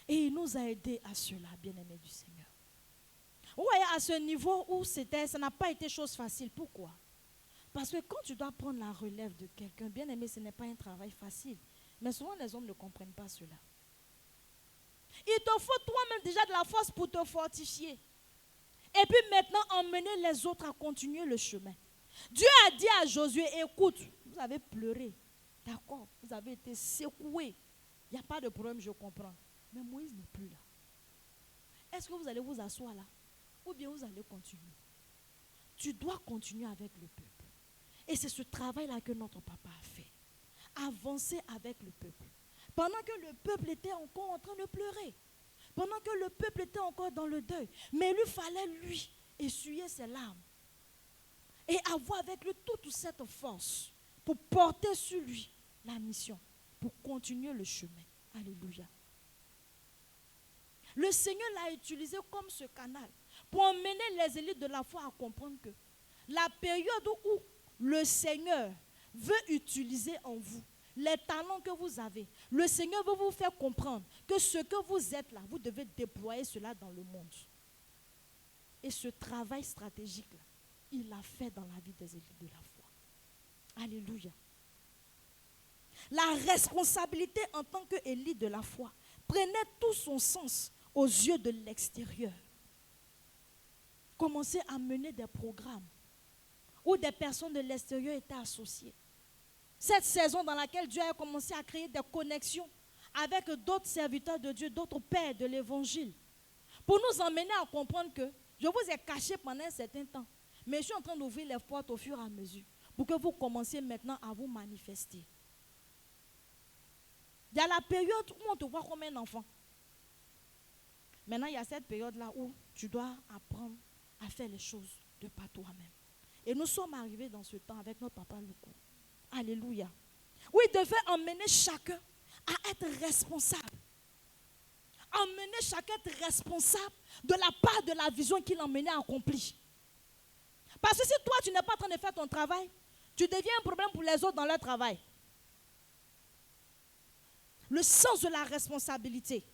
Et il nous a aidés à cela, bien-aimés du Seigneur. Vous voyez, à ce niveau où ça n'a pas été chose facile. Pourquoi? Parce que quand tu dois prendre la relève de quelqu'un, bien-aimé, ce n'est pas un travail facile. Mais souvent, les hommes ne comprennent pas cela. Il te faut toi-même déjà de la force pour te fortifier. Et puis maintenant, emmener les autres à continuer le chemin. Dieu a dit à Josué, écoute, vous avez pleuré. D'accord, vous avez été secoué. Il n'y a pas de problème, je comprends. Mais Moïse n'est plus là. Est-ce que vous allez vous asseoir là? Ou bien vous allez continuer? Tu dois continuer avec le peuple. Et c'est ce travail-là que notre papa a fait. Avancer avec le peuple. Pendant que le peuple était encore en train de pleurer. Pendant que le peuple était encore dans le deuil. Mais il lui fallait, lui, essuyer ses larmes. Et avoir avec lui toute cette force pour porter sur lui la mission. Pour continuer le chemin. Alléluia. Le Seigneur l'a utilisé comme ce canal pour emmener les élites de la foi à comprendre que la période où le Seigneur veut utiliser en vous les talents que vous avez, le Seigneur veut vous faire comprendre que ce que vous êtes là, vous devez déployer cela dans le monde. Et ce travail stratégique-là, il l'a fait dans la vie des élites de la foi. Alléluia. La responsabilité en tant qu'élite de la foi prenait tout son sens aux yeux de l'extérieur. Commencer à mener des programmes où des personnes de l'extérieur étaient associées. Cette saison dans laquelle Dieu a commencé à créer des connexions avec d'autres serviteurs de Dieu, d'autres pères de l'évangile, pour nous emmener à comprendre que je vous ai caché pendant un certain temps, mais je suis en train d'ouvrir les portes au fur et à mesure pour que vous commenciez maintenant à vous manifester. Il y a la période où on te voit comme un enfant. Maintenant, il y a cette période-là où tu dois apprendre à faire les choses de par toi-même. Et nous sommes arrivés dans ce temps avec notre papa Loukou. Alléluia. Où il devait emmener chacun à être responsable. Emmener chacun à être responsable de la part de la vision qu'il emmenait à accomplir. Parce que si toi, tu n'es pas en train de faire ton travail, tu deviens un problème pour les autres dans leur travail. Le sens de la responsabilité.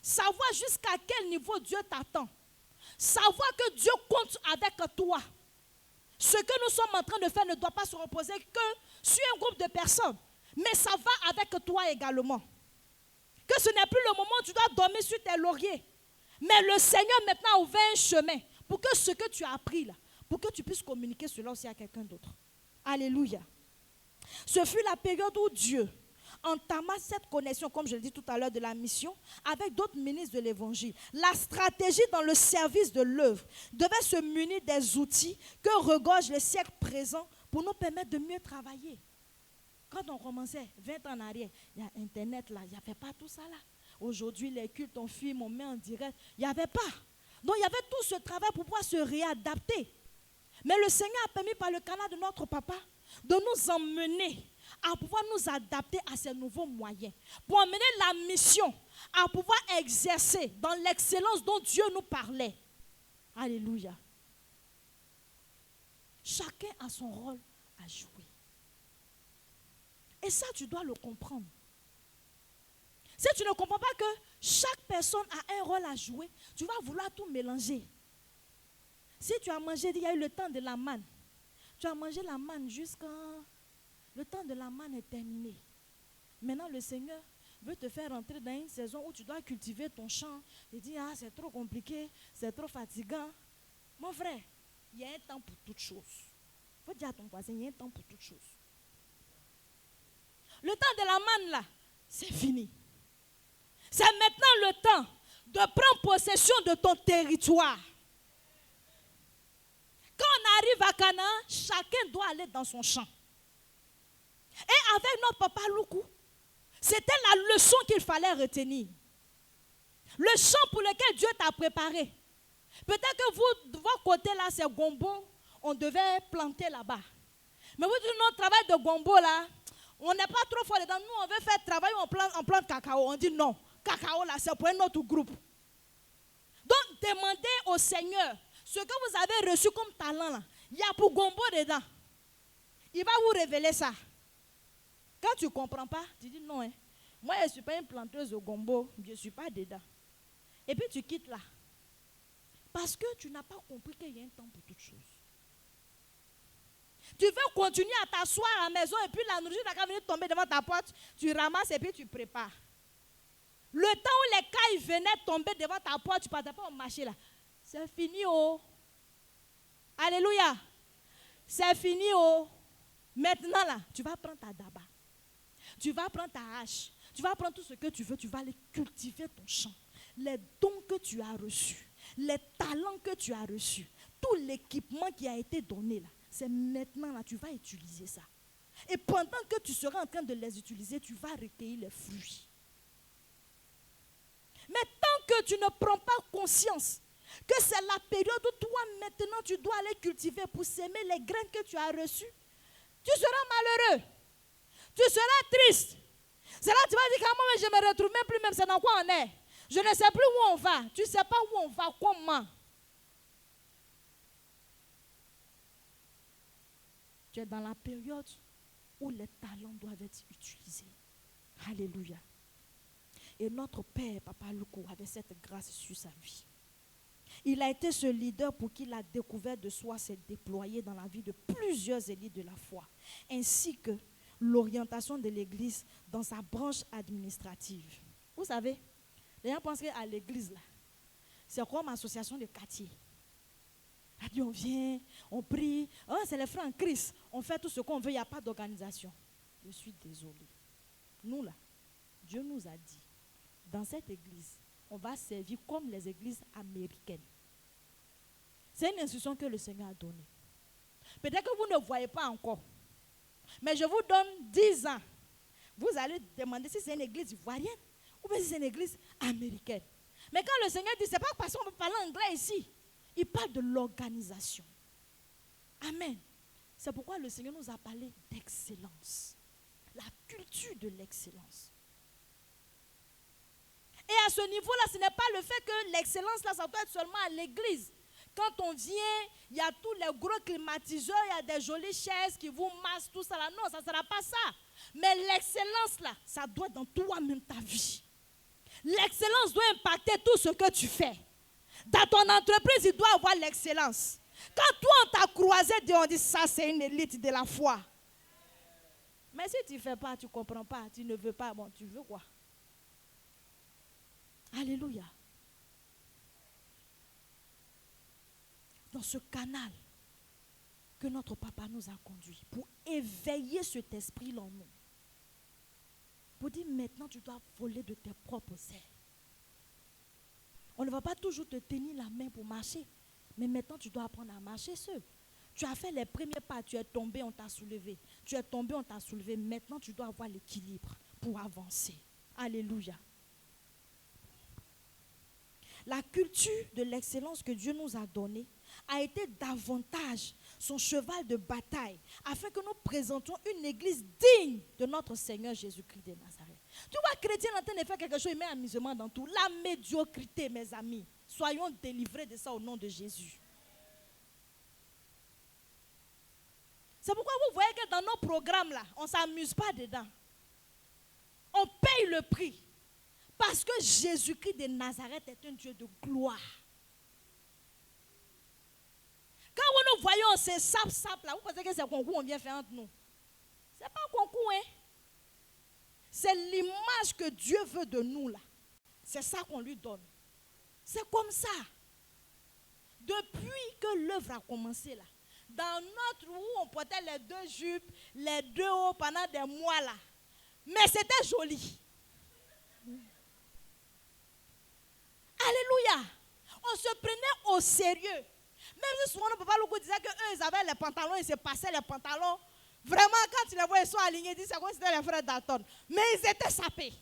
Savoir jusqu'à quel niveau Dieu t'attend. Savoir que Dieu compte avec toi. ce que nous sommes en train de faire ne doit pas se reposer que sur un groupe de personnes, mais ça va avec toi également. Que ce n'est plus le moment où tu dois dormir sur tes lauriers. Mais le Seigneur maintenant a ouvert un chemin pour que ce que tu as appris là, pour que tu puisses communiquer cela aussi à quelqu'un d'autre. Alléluia. Ce fut la période où Dieu entama cette connexion, comme je l'ai dit tout à l'heure, de la mission avec d'autres ministres de l'évangile. La stratégie dans le service de l'œuvre devait se munir des outils que regorge le siècle présent pour nous permettre de mieux travailler. Quand on commençait 20 ans en arrière, il y a Internet là, il n'y avait pas tout ça là. Aujourd'hui, les cultes, on filme, on met en direct, il n'y avait pas. Donc il y avait tout ce travail pour pouvoir se réadapter. Mais le Seigneur a permis par le canal de notre papa de nous emmener à pouvoir nous adapter à ces nouveaux moyens, pour emmener la mission à pouvoir exercer dans l'excellence dont Dieu nous parlait. Alléluia. Chacun a son rôle à jouer. Et ça, tu dois le comprendre. Si tu ne comprends pas que chaque personne a un rôle à jouer, tu vas vouloir tout mélanger. Si tu as mangé, il y a eu le temps de la manne. Tu as mangé la manne jusqu'à... Le temps de la manne est terminé. Maintenant, le Seigneur veut te faire entrer dans une saison où tu dois cultiver ton champ. Tu dis, ah, c'est trop compliqué, c'est trop fatigant. Mon frère, il y a un temps pour toutes choses. Il faut dire à ton voisin, il y a un temps pour toutes choses. Le temps de la manne, là, c'est fini. C'est maintenant le temps de prendre possession de ton territoire. Quand on arrive à Canaan, chacun doit aller dans son champ. Et avec notre papa Loukou, c'était la leçon qu'il fallait retenir. Le champ pour lequel Dieu t'a préparé. Peut-être que vous, de votre côté là, c'est Gombo, on devait planter là-bas. Mais vous dites, notre travail de Gombo là, on n'est pas trop fort dedans. Nous, on veut faire travail, on plante cacao. On dit non, cacao là, c'est pour un autre groupe. Donc, demandez au Seigneur, ce que vous avez reçu comme talent là, il y a pour Gombo dedans. Il va vous révéler ça. Quand tu ne comprends pas, tu dis non. Moi, je ne suis pas une planteuse de Gombo, je ne suis pas dedans. Et puis tu quittes là. Parce que tu n'as pas compris qu'il y a un temps pour toutes choses. Tu veux continuer à t'asseoir à la maison et puis la nourriture n'a qu'à venir tomber devant ta porte, tu ramasses et puis tu prépares. Le temps où les cailles venaient tomber devant ta porte, tu ne partais pas au marché là. C'est fini, oh. Alléluia. C'est fini, oh. Maintenant là, tu vas prendre ta daba. Tu vas prendre ta hache. Tu vas prendre tout ce que tu veux. Tu vas aller cultiver ton champ. Les dons que tu as reçus. Les talents que tu as reçus. Tout l'équipement qui a été donné là. C'est maintenant là, tu vas utiliser ça. Et pendant que tu seras en train de les utiliser, tu vas recueillir les fruits. Mais tant que tu ne prends pas conscience que c'est la période où toi maintenant tu dois aller cultiver pour s'aimer les graines que tu as reçues, tu seras malheureux. Tu seras triste. C'est là que tu vas dire comment je me retrouve même plus, même c'est dans quoi on est. Je ne sais plus où on va. Tu ne sais pas où on va, comment. Tu es dans la période où les talents doivent être utilisés. Alléluia. Et notre Père, Papa Loukou, avait cette grâce sur sa vie. Il a été ce leader pour qui la découverte de soi s'est déployée dans la vie de plusieurs élites de la foi, ainsi que l'orientation de l'Église dans sa branche administrative. Vous savez, les gens pensent qu'à l'Église, là, c'est comme association de quartier. Là, on vient, on prie, oh, c'est les frères en Christ, on fait tout ce qu'on veut, il n'y a pas d'organisation. Je suis désolé. Nous, là, Dieu nous a dit, dans cette église, on va servir comme les églises américaines. C'est une instruction que le Seigneur a donnée. Peut-être que vous ne voyez pas encore. Mais je vous donne 10 ans. Vous allez demander si c'est une église ivoirienne ou si c'est une église américaine. Mais quand le Seigneur dit, ce n'est pas parce qu'on peut parler anglais ici. Il parle de l'organisation. Amen. C'est pourquoi le Seigneur nous a parlé d'excellence. La culture de l'excellence. Et à ce niveau-là, ce n'est pas le fait que l'excellence, là, ça doit être seulement à l'église. Quand on vient, il y a tous les gros climatiseurs, il y a des jolies chaises qui vous massent, tout ça là. Non, ça ne sera pas ça. Mais l'excellence là, ça doit être dans toi-même ta vie. L'excellence doit impacter tout ce que tu fais. Dans ton entreprise, il doit avoir l'excellence. Quand toi, on t'a croisé, on dit ça, c'est une élite de la foi. Mais si tu ne fais pas, tu ne comprends pas, tu ne veux pas, bon, tu veux quoi? Alléluia. Dans ce canal que notre papa nous a conduits pour éveiller cet esprit-là en nous. Pour dire maintenant, tu dois voler de tes propres ailes. On ne va pas toujours te tenir la main pour marcher. Mais maintenant, tu dois apprendre à marcher seul. Tu as fait les premiers pas, tu es tombé, on t'a soulevé. Tu es tombé, on t'a soulevé. Maintenant, tu dois avoir l'équilibre pour avancer. Alléluia. La culture de l'excellence que Dieu nous a donnée a été davantage son cheval de bataille afin que nous présentions une église digne de notre Seigneur Jésus-Christ de Nazareth. Tu vois, chrétien en train de faire quelque chose, il met amusement dans tout. La médiocrité, mes amis. Soyons délivrés de ça au nom de Jésus. C'est pourquoi vous voyez que dans nos programmes là, on ne s'amuse pas dedans. On paye le prix. Parce que Jésus-Christ de Nazareth est un Dieu de gloire. Quand nous voyons ces sap là, vous pensez que c'est un concours qu'on vient faire entre nous? Ce n'est pas un concours, hein? C'est l'image que Dieu veut de nous là. C'est ça qu'on lui donne. C'est comme ça. Depuis que l'œuvre a commencé là, dans notre où on portait les deux jupes, les deux hauts pendant des mois là. Mais c'était joli. Alléluia. On se prenait au sérieux. Même si souvent, le papa Loukou disait qu'eux, ils avaient les pantalons, ils se passaient les pantalons. Vraiment, quand tu les vois, ils sont alignés, ils disent c'est comme si c'était les frères Dalton. Mais ils étaient sapés.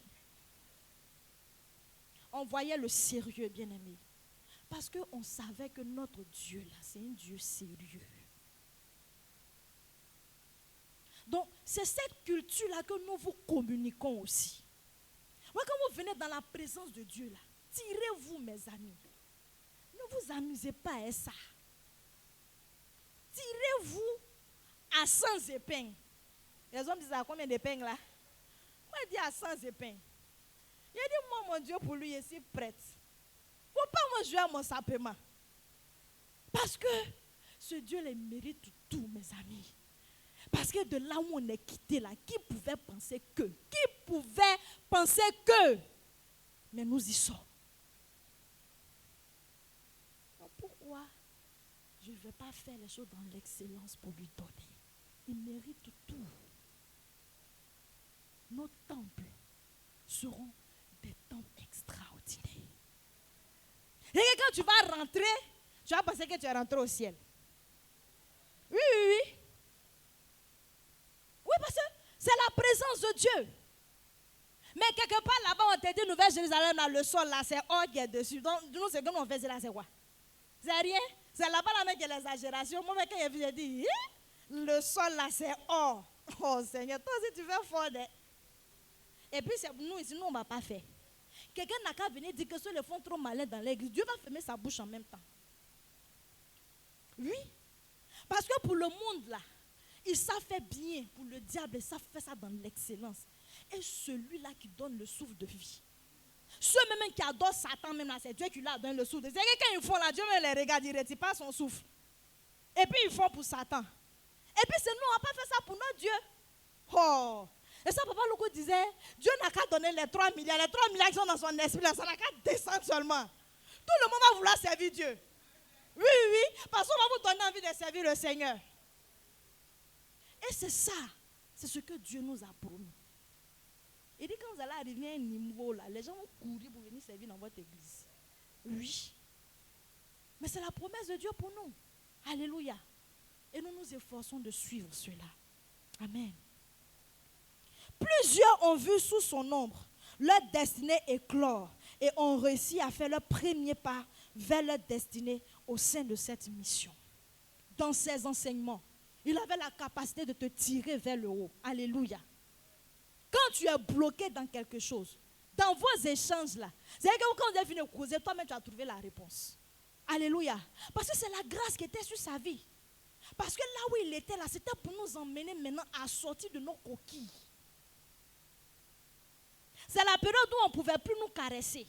On voyait le sérieux, bien-aimé. Parce qu'on savait que notre Dieu, là, c'est un Dieu sérieux. Donc, c'est cette culture-là que nous vous communiquons aussi. Moi, quand vous venez dans la présence de Dieu, là, tirez-vous, mes amis. Ne vous amusez pas à ça. Tirez-vous à 100 épingles. Les hommes disent à combien d'épingles là? Moi, je dis à 100 épingles. Il a dit, moi, mon Dieu, pour lui, je suis prête. Il ne faut pas me jouer à mon sapement. Parce que ce Dieu les mérite tout, mes amis. Parce que de là où on est quitté, là, qui pouvait penser que? Qui pouvait penser que? Mais nous y sommes. Donc pourquoi je ne vais pas faire les choses dans l'excellence pour lui donner? Il mérite tout. Nos temples seront des temples extraordinaires. Et quand tu vas rentrer, tu vas penser que tu es rentré au ciel. Oui, oui, oui. Oui, parce que c'est la présence de Dieu. Mais quelque part là-bas, on t'a dit Nouvelle-Jérusalem, là, le sol là, c'est or qui est dessus. Donc, nous, c'est comme on fait là, c'est quoi? C'est rien. C'est là-bas là, qu'il y a l'exagération. Moi, quand j'ai dit, le sol là, c'est or. Oh Seigneur, toi aussi tu fais fort. Et puis, nous ici, nous, on ne va pas faire. Quelqu'un n'a qu'à venir dire que ceux les font trop malin dans l'église. Dieu va fermer sa bouche en même temps. Oui. Parce que pour le monde là, ils savent faire bien. Pour le diable, ils savent faire ça dans l'excellence. Et celui-là qui donne le souffle de vie. Ceux même qui adorent Satan, même là, c'est Dieu qui leur donne le souffle. C'est que quand ils font là, Dieu même les regarde, il ne retire pas son souffle. Et puis ils font pour Satan. Et puis c'est nous, on n'a pas fait ça pour notre Dieu. Oh! Et ça, Papa Loukou disait, Dieu n'a qu'à donner les 3 milliards. Les 3 milliards qui sont dans son esprit, là, ça n'a qu'à descendre seulement. Tout le monde va vouloir servir Dieu. Oui, oui, oui. Parce qu'on va vous donner envie de servir le Seigneur. Et c'est ça. C'est ce que Dieu nous a promis. Il dit quand vous allez arriver à un niveau là, les gens vont courir pour venir servir dans votre église. Oui. Mais c'est la promesse de Dieu pour nous. Alléluia. Et nous nous efforçons de suivre cela. Amen. Plusieurs ont vu sous son ombre leur destinée éclore et ont réussi à faire leur premier pas vers leur destinée au sein de cette mission. Dans ses enseignements, il avait la capacité de te tirer vers le haut. Alléluia. Quand tu es bloqué dans quelque chose, dans vos échanges là, c'est que quand vous avez fini de causer, toi-même tu as trouvé la réponse. Alléluia. Parce que c'est la grâce qui était sur sa vie. Parce que là où il était là, c'était pour nous emmener maintenant à sortir de nos coquilles. C'est la période où on ne pouvait plus nous caresser.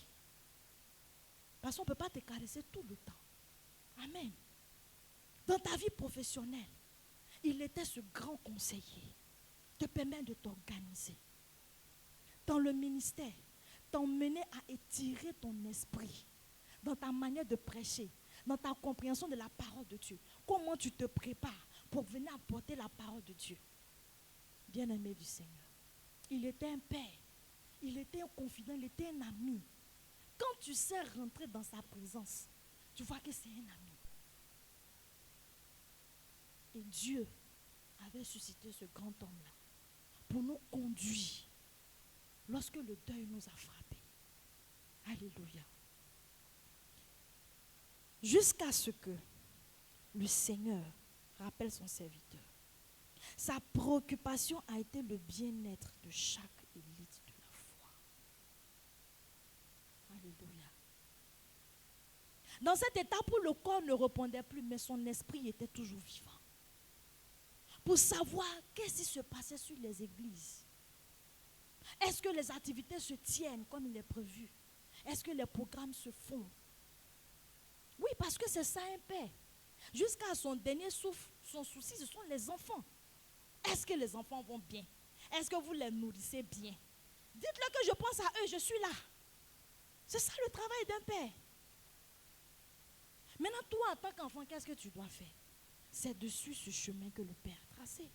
Parce qu'on ne peut pas te caresser tout le temps. Amen. Dans ta vie professionnelle, il était ce grand conseiller, te permet de t'organiser. Dans le ministère, t'emmener à étirer ton esprit, dans ta manière de prêcher, dans ta compréhension de la parole de Dieu. Comment tu te prépares pour venir apporter la parole de Dieu. Bien-aimé du Seigneur, il était un père, il était un confident, il était un ami. Quand tu sais rentrer dans sa présence, tu vois que c'est un ami. Et Dieu avait suscité ce grand homme-là pour nous conduire lorsque le deuil nous a frappés. Alléluia. Jusqu'à ce que le Seigneur rappelle son serviteur. Sa préoccupation a été le bien-être de chaque élite de la foi. Alléluia. Dans cette étape où le corps ne répondait plus, mais son esprit était toujours vivant. Pour savoir qu'est-ce qui se passait sur les églises. Est-ce que les activités se tiennent comme il est prévu? Est-ce que les programmes se font? Oui, parce que c'est ça un père. Jusqu'à son dernier souffle, son souci, ce sont les enfants. Est-ce que les enfants vont bien? Est-ce que vous les nourrissez bien? Dites-leur que je pense à eux, je suis là. C'est ça le travail d'un père. Maintenant, toi, en tant qu'enfant, qu'est-ce que tu dois faire? C'est de suivre ce chemin que le Père a tracé.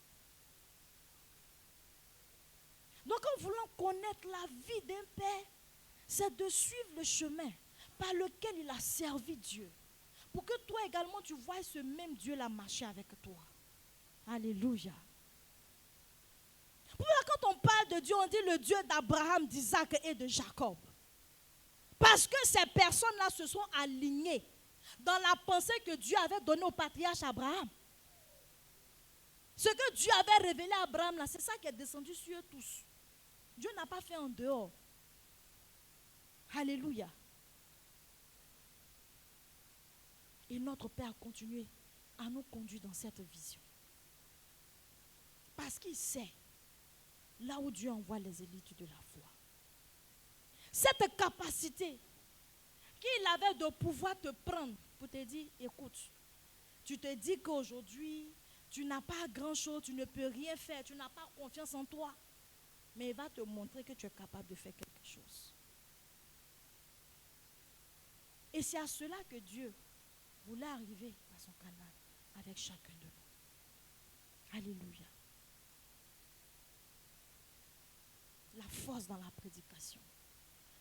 Donc, en voulant connaître la vie d'un père, c'est de suivre le chemin par lequel il a servi Dieu. Pour que toi également, tu vois ce même Dieu-là marcher avec toi. Alléluia. Pourquoi quand on parle de Dieu, on dit le Dieu d'Abraham, d'Isaac et de Jacob? Parce que ces personnes-là se sont alignées dans la pensée que Dieu avait donnée au patriarche Abraham. Ce que Dieu avait révélé à Abraham, là, c'est ça qui est descendu sur eux tous. Dieu n'a pas fait en dehors. Alléluia. Et notre Père a continué à nous conduire dans cette vision. Parce qu'il sait là où Dieu envoie les élites de la foi. Cette capacité qu'il avait de pouvoir te prendre pour te dire, écoute, tu te dis qu'aujourd'hui, tu n'as pas grand-chose, tu ne peux rien faire, tu n'as pas confiance en toi. Mais il va te montrer que tu es capable de faire quelque chose. Et c'est à cela que Dieu voulait arriver à son canal avec chacun de nous. Alléluia. La force dans la prédication,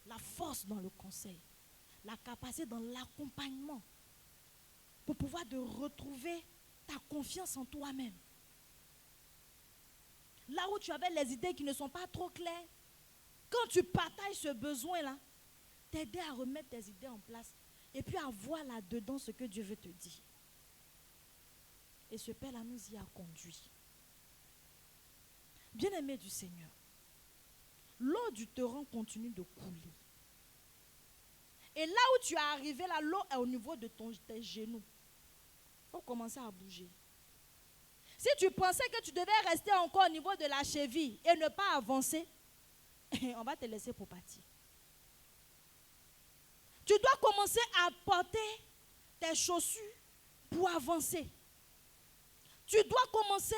la force dans le conseil, la capacité dans l'accompagnement pour pouvoir de retrouver ta confiance en toi-même. Là où tu avais les idées qui ne sont pas trop claires, quand tu partages ce besoin-là, t'aider à remettre tes idées en place et puis à voir là-dedans ce que Dieu veut te dire. Et ce Père-là nous y a conduit. Bien-aimé du Seigneur, l'eau du torrent continue de couler. Et là où tu es arrivé, là, l'eau est au niveau de tes genoux. Il faut commencer à bouger. Si tu pensais que tu devais rester encore au niveau de la cheville et ne pas avancer, on va te laisser pour partir. Tu dois commencer à porter tes chaussures pour avancer. Tu dois commencer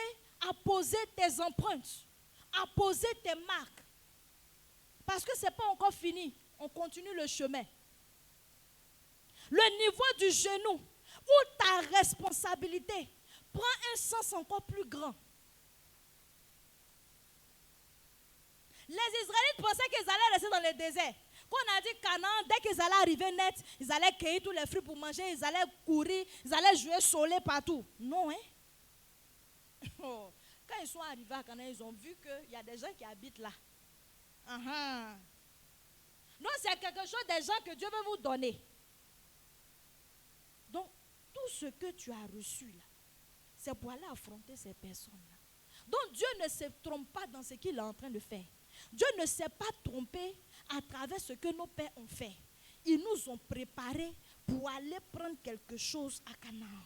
à poser tes empreintes, à poser tes marques. Parce que ce n'est pas encore fini. On continue le chemin. Le niveau du genou, où ta responsabilité prend un sens encore plus grand. Les Israélites pensaient qu'ils allaient rester dans le désert. Quand on a dit Canaan, dès qu'ils allaient arriver net, ils allaient cueillir tous les fruits pour manger, ils allaient courir, ils allaient jouer soleil partout. Non, hein? Oh. Quand ils sont arrivés à Canaan, ils ont vu qu'il y a des gens qui habitent là. Non, c'est quelque chose des gens que Dieu veut vous donner. Donc, tout ce que tu as reçu là, c'est pour aller affronter ces personnes-là. Donc, Dieu ne se trompe pas dans ce qu'il est en train de faire. Dieu ne s'est pas trompé à travers ce que nos pères ont fait. Ils nous ont préparés pour aller prendre quelque chose à Canaan.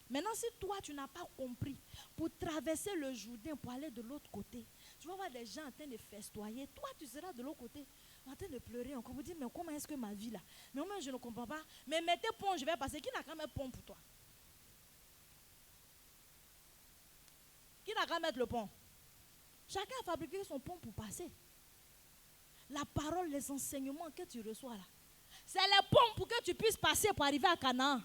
Maintenant, si toi, tu n'as pas compris, pour traverser le Jourdain, pour aller de l'autre côté, tu vas voir des gens en train de festoyer. Toi, tu seras de l'autre côté. En train de pleurer encore. Vous dites, mais comment est-ce que ma vie là? Mais moi, je ne comprends pas. Mais mettez pont, je vais passer. Qui n'a qu'à mettre pont pour toi? Qui n'a qu'à mettre le pont? Chacun a fabriqué son pont pour passer. La parole, les enseignements que tu reçois là, c'est les ponts pour que tu puisses passer pour arriver à Canaan.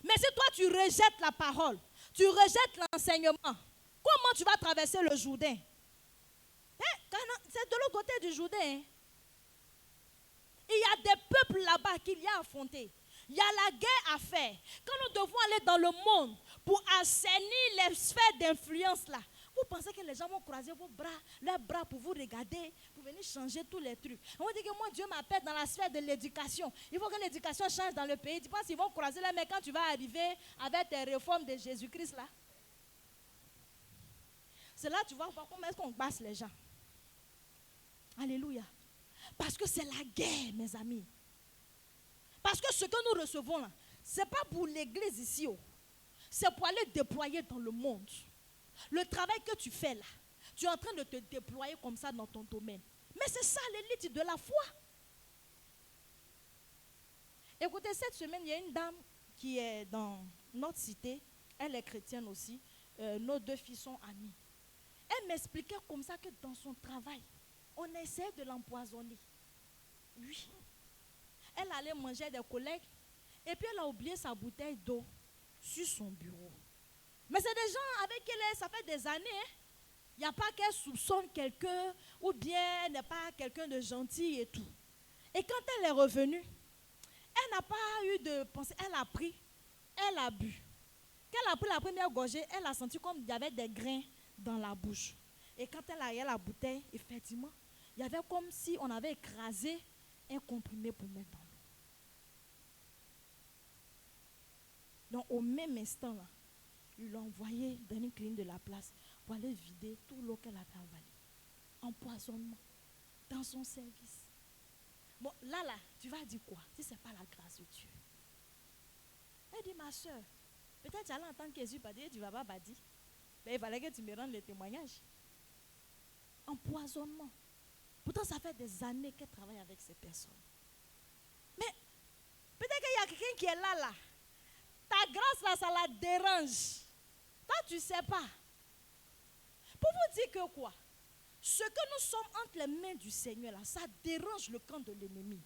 Mais si toi tu rejettes la parole, tu rejettes l'enseignement, comment tu vas traverser le Jourdain? C'est de l'autre côté du Jourdain. Hein? Il y a des peuples là-bas qu'il y a à affronter. Il y a la guerre à faire. Quand nous devons aller dans le monde pour assainir les sphères d'influence là, vous pensez que les gens vont croiser leurs bras pour vous regarder, pour venir changer tous les trucs. On va dire que moi, Dieu m'appelle dans la sphère de l'éducation. Il faut que l'éducation change dans le pays. Tu penses qu'ils vont croiser là, mais quand tu vas arriver avec tes réformes de Jésus-Christ là, c'est là que tu vas voir comment est-ce qu'on passe les gens. Alléluia. Parce que c'est la guerre, mes amis. Parce que ce que nous recevons là, ce n'est pas pour l'église ici. C'est pour aller déployer dans le monde. Le travail que tu fais là, tu es en train de te déployer comme ça dans ton domaine. Mais c'est ça l'élite de la foi. Écoutez, cette semaine, il y a une dame qui est dans notre cité. Elle est chrétienne aussi. Nos deux filles sont amies. Elle m'expliquait comme ça que dans son travail, on essaie de l'empoisonner. Oui. Elle allait manger des collègues et puis elle a oublié sa bouteille d'eau sur son bureau. Mais c'est des gens avec qui ça fait des années. Hein? Il n'y a pas qu'elle soupçonne quelqu'un ou bien elle n'est pas quelqu'un de gentil et tout. Et quand elle est revenue, elle n'a pas eu de pensée. Elle a pris, elle a bu. Quand elle a pris la première gorgée, elle a senti comme il y avait des grains dans la bouche. Et quand elle a eu la bouteille, effectivement, il y avait comme si on avait écrasé un comprimé pour mettre dans l'eau. Donc au même instant là, ils l'ont envoyé dans une clinique de la place pour aller vider tout l'eau qu'elle avait avalée. Empoisonnement dans son service. Bon, là, tu vas dire quoi si ce n'est pas la grâce de Dieu? Elle dit, ma soeur, peut-être tu allais entendre Jésus dire, tu ne vas pas dire. Mais il fallait que tu me rendes les témoignages. Empoisonnement. Pourtant, ça fait des années qu'elle travaille avec ces personnes. Mais peut-être qu'il y a quelqu'un qui est là. Ta grâce là, ça la dérange. Toi, tu ne sais pas. Pour vous dire que quoi? Ce que nous sommes entre les mains du Seigneur là, ça dérange le camp de l'ennemi.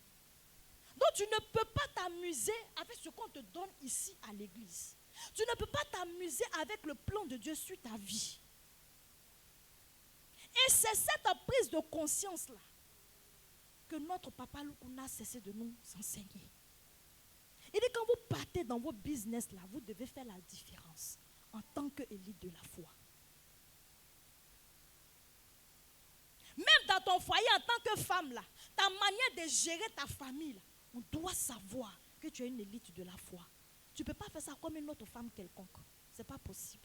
Donc tu ne peux pas t'amuser avec ce qu'on te donne ici à l'église. Tu ne peux pas t'amuser avec le plan de Dieu sur ta vie. Et c'est cette prise de conscience là que notre papa Loukou n'a cessé de nous enseigner. Il dit quand vous partez dans vos business là, vous devez faire la différence en tant qu'élite de la foi. Même dans ton foyer en tant que femme là, ta manière de gérer ta famille là, on doit savoir que tu es une élite de la foi. Tu ne peux pas faire ça comme une autre femme quelconque. Ce n'est pas possible.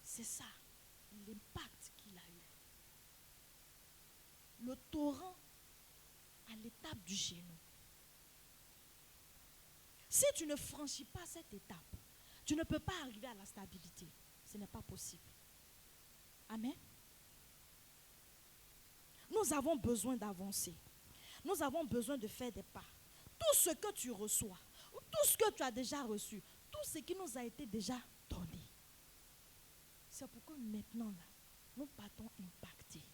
C'est ça, l'impact qu'il a eu. Le torrent à l'étape du genou. Si tu ne franchis pas cette étape, tu ne peux pas arriver à la stabilité. Ce n'est pas possible. Amen. Nous avons besoin d'avancer. Nous avons besoin de faire des pas. Tout ce que tu reçois, tout ce que tu as déjà reçu, tout ce qui nous a été déjà donné. C'est pourquoi maintenant, là, nous partons impactés.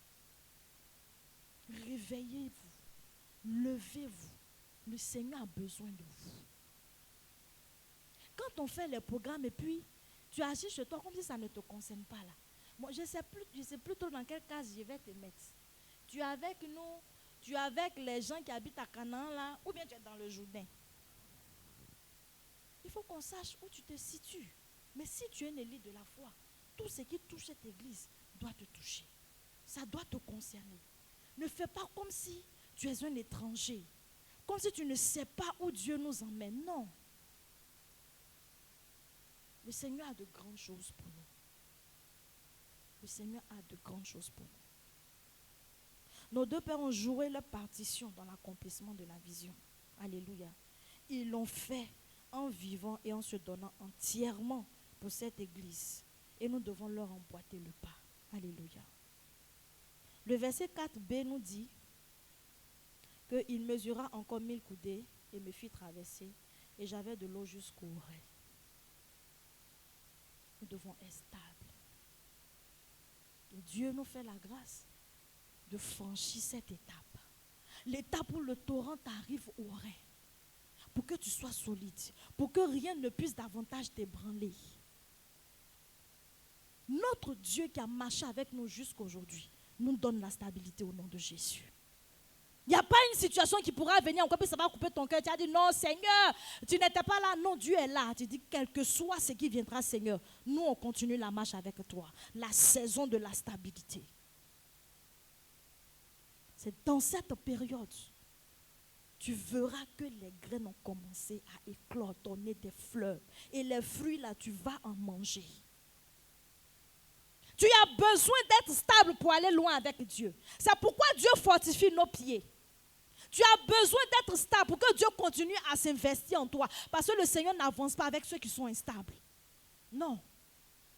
Réveillez-vous. Levez-vous. Le Seigneur a besoin de vous. Quand on fait les programmes et puis tu agis chez toi comme si ça ne te concerne pas là. Moi, je ne sais plus trop dans quel cas je vais te mettre. Tu es avec nous, tu es avec les gens qui habitent à Canaan là, ou bien tu es dans le Jourdain. Il faut qu'on sache où tu te situes. Mais si tu es une élite de la foi, tout ce qui touche cette église doit te toucher. Ça doit te concerner. Ne fais pas comme si tu es un étranger. Comme si tu ne sais pas où Dieu nous emmène. Non. Le Seigneur a de grandes choses pour nous. Le Seigneur a de grandes choses pour nous. Nos deux pères ont joué leur partition dans l'accomplissement de la vision. Alléluia. Ils l'ont fait en vivant et en se donnant entièrement pour cette église. Et nous devons leur emboîter le pas. Alléluia. Le verset 4b nous dit qu'il mesura encore 1000 coudées et me fit traverser, et j'avais de l'eau jusqu'aux oreilles. Nous devons être stables. Et Dieu nous fait la grâce de franchir cette étape. L'étape où le torrent t'arrive aux reins. Pour que tu sois solide. Pour que rien ne puisse davantage t'ébranler. Notre Dieu qui a marché avec nous jusqu'aujourd'hui nous donne la stabilité au nom de Jésus. Il n'y a pas une situation qui pourra venir encore, puis ça va couper ton cœur. Tu as dit non Seigneur, tu n'étais pas là. Non, Dieu est là. Tu dis quel que soit ce qui viendra Seigneur, nous on continue la marche avec toi. La saison de la stabilité. C'est dans cette période, tu verras que les graines ont commencé à éclore, donner des fleurs. Et les fruits là, tu vas en manger. Tu as besoin d'être stable pour aller loin avec Dieu. C'est pourquoi Dieu fortifie nos pieds. Tu as besoin d'être stable pour que Dieu continue à s'investir en toi. Parce que le Seigneur n'avance pas avec ceux qui sont instables. Non.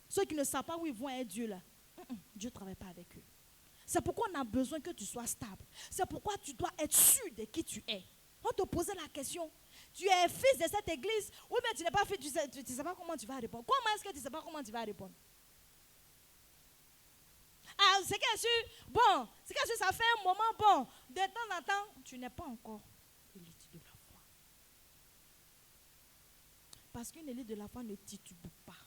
Ceux qui ne savent pas où ils vont être Dieu là. Dieu ne travaille pas avec eux. C'est pourquoi on a besoin que tu sois stable. C'est pourquoi tu dois être sûr de qui tu es. On te posait la question. Tu es fils de cette église ou bien tu n'es pas fils, tu ne sais pas comment tu vas répondre. Comment est-ce que tu ne sais pas comment tu vas répondre? Ah, c'est que ça fait un moment, bon, de temps en temps, tu n'es pas encore élite de la foi. Parce qu'une élite de la foi ne titube pas.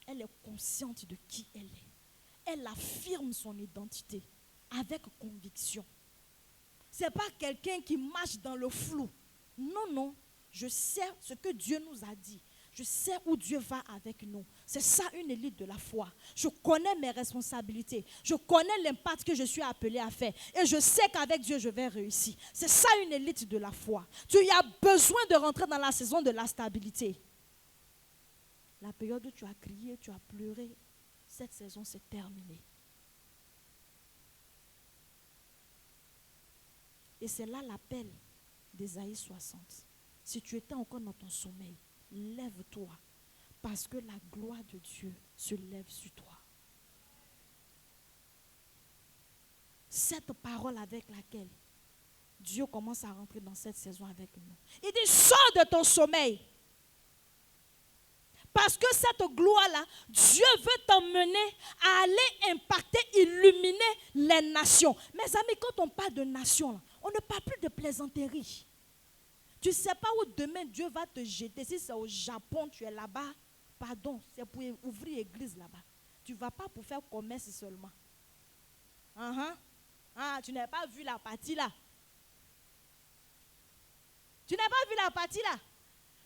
Elle est consciente de qui elle est. Elle affirme son identité avec conviction. Ce n'est pas quelqu'un qui marche dans le flou. Non, non. Je sais ce que Dieu nous a dit. Je sais où Dieu va avec nous. C'est ça une élite de la foi. Je connais mes responsabilités. Je connais l'impact que je suis appelé à faire. Et je sais qu'avec Dieu, je vais réussir. C'est ça une élite de la foi. Tu as besoin de rentrer dans la saison de la stabilité. La période où tu as crié, tu as pleuré, cette saison s'est terminée. Et c'est là l'appel d'Ésaïe 60. Si tu étais encore dans ton sommeil, lève-toi, parce que la gloire de Dieu se lève sur toi. Cette parole avec laquelle Dieu commence à rentrer dans cette saison avec nous. Il dit, sors de ton sommeil. Parce que cette gloire-là, Dieu veut t'emmener à aller impacter, illuminer les nations. Mes amis, quand on parle de nations, on ne parle plus de plaisanterie. Tu ne sais pas où demain Dieu va te jeter. Si c'est au Japon, tu es là-bas, pardon, c'est pour ouvrir l'église là-bas. Tu ne vas pas pour faire commerce seulement. Ah, tu n'as pas vu la partie là. Tu n'as pas vu la partie là.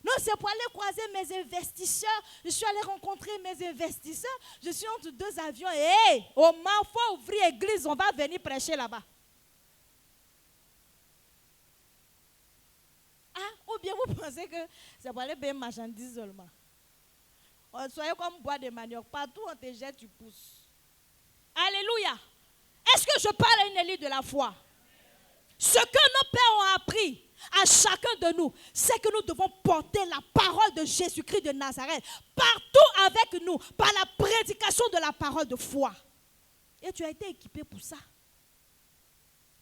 Non, c'est pour aller croiser mes investisseurs. Je suis allé rencontrer mes investisseurs. Je suis entre deux avions. Et hey, au Mans, il faut ouvrir l'église. On va venir prêcher là-bas. Ah, ou bien vous pensez que c'est pour aller payer marchandises seulement. Soyez comme bois de manioc. Partout où on te jette, tu pousses. Alléluia. Est-ce que je parle à une élite de la foi? Ce que nos pères ont appris à chacun de nous, c'est que nous devons porter la parole de Jésus-Christ de Nazareth partout avec nous par la prédication de la parole de foi. Et tu as été équipé pour ça.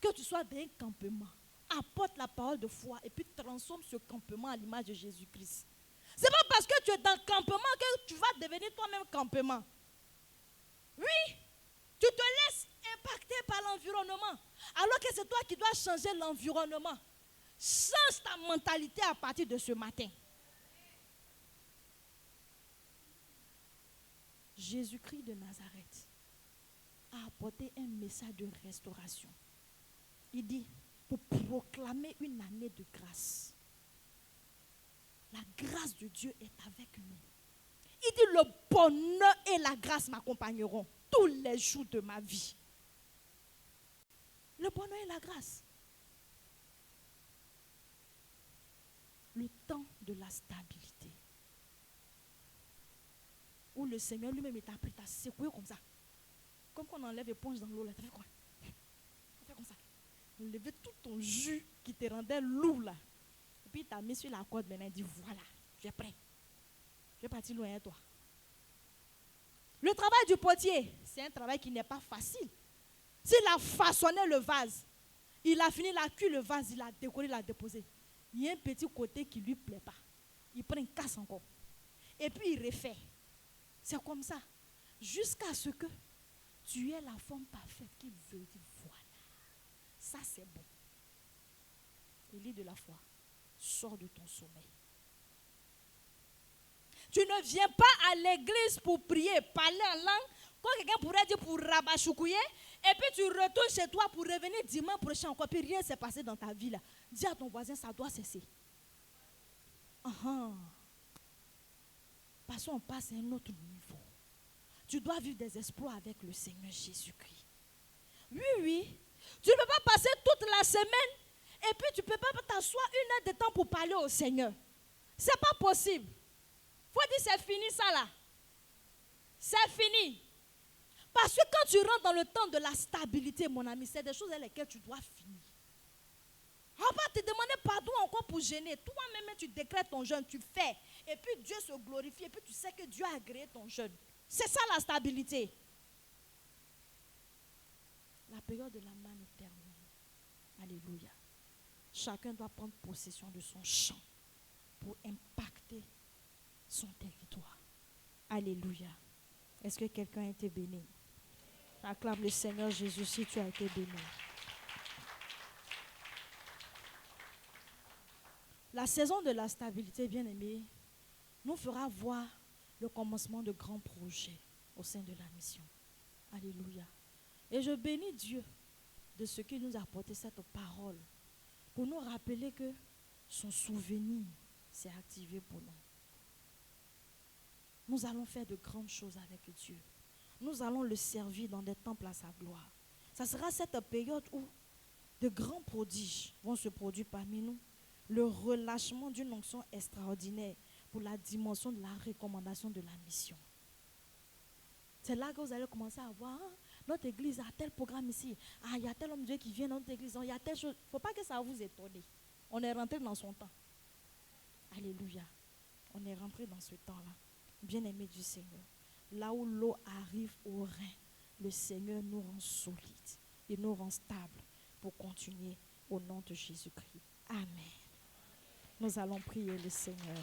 Que tu sois dans un campement, apporte la parole de foi et puis transforme ce campement à l'image de Jésus-Christ. Ce n'est pas parce que tu es dans le campement que tu vas devenir toi-même campement. Oui, tu te laisses impacter par l'environnement. Alors que c'est toi qui dois changer l'environnement. Change ta mentalité à partir de ce matin. Jésus-Christ de Nazareth a apporté un message de restauration. Il dit, pour proclamer une année de grâce. La grâce de Dieu est avec nous. Il dit, le bonheur et la grâce m'accompagneront tous les jours de ma vie. Le bonheur et la grâce. Le temps de la stabilité. Où le Seigneur lui-même t'a appris, t'a secoué comme ça. Comme quand on enlève l'éponge dans l'eau, là, t'as fait quoi? On fait comme ça. On levait tout ton jus qui te rendait lourd là. Et puis il t'a mis sur la corde maintenant, il dit voilà, tu es prêt. Je vais partir loin de toi. Le travail du potier, c'est un travail qui n'est pas facile. S'il a façonné le vase, il a fini, il a cuit le vase, il a décoré, il a déposé. Il y a un petit côté qui ne lui plaît pas. Il prend une casse encore. Et puis il refait. C'est comme ça. Jusqu'à ce que tu aies la forme parfaite qu'il veut. Dire, voilà. Ça c'est bon. Élie de la foi, sors de ton sommeil. Tu ne viens pas à l'église pour prier, parler en langue. Quand quelqu'un pourrait dire pour rabachoucouiller, et puis tu retournes chez toi pour revenir dimanche prochain encore, puis rien ne s'est passé dans ta vie là. Dis à ton voisin, ça doit cesser. Parce qu'on passe à un autre niveau. Tu dois vivre des exploits avec le Seigneur Jésus-Christ. Oui. Tu ne peux pas passer toute la semaine et puis tu ne peux pas t'asseoir 1 heure de temps pour parler au Seigneur. Ce n'est pas possible. Il faut dire c'est fini ça là. C'est fini. Parce que quand tu rentres dans le temps de la stabilité, mon ami, c'est des choses avec lesquelles tu dois finir. On va pas te demander pardon encore pour gêner. Toi-même, tu décrètes ton jeûne, tu fais. Et puis Dieu se glorifie. Et puis tu sais que Dieu a agréé ton jeûne. C'est ça la stabilité. La période de la manne est terminée. Alléluia. Chacun doit prendre possession de son champ pour impacter son territoire. Alléluia. Est-ce que quelqu'un a été béni? Acclame le Seigneur Jésus si tu as été béni. La saison de la stabilité, bien-aimé, nous fera voir le commencement de grands projets au sein de la mission. Alléluia. Et je bénis Dieu de ce qu'il nous a apporté cette parole pour nous rappeler que son souvenir s'est activé pour nous. Nous allons faire de grandes choses avec Dieu. Nous allons le servir dans des temples à sa gloire. Ça sera cette période où de grands prodiges vont se produire parmi nous. Le relâchement d'une onction extraordinaire pour la dimension de la recommandation de la mission. C'est là que vous allez commencer à voir, notre église a tel programme ici. Il y a tel homme de Dieu qui vient dans notre église. Il y a telle chose. Il ne faut pas que ça vous étonne. On est rentré dans son temps. Alléluia. On est rentré dans ce temps-là. Bien-aimé du Seigneur. Là où l'eau arrive au rein, le Seigneur nous rend solides. Il nous rend stables pour continuer au nom de Jésus-Christ. Amen. Nous allons prier le Seigneur.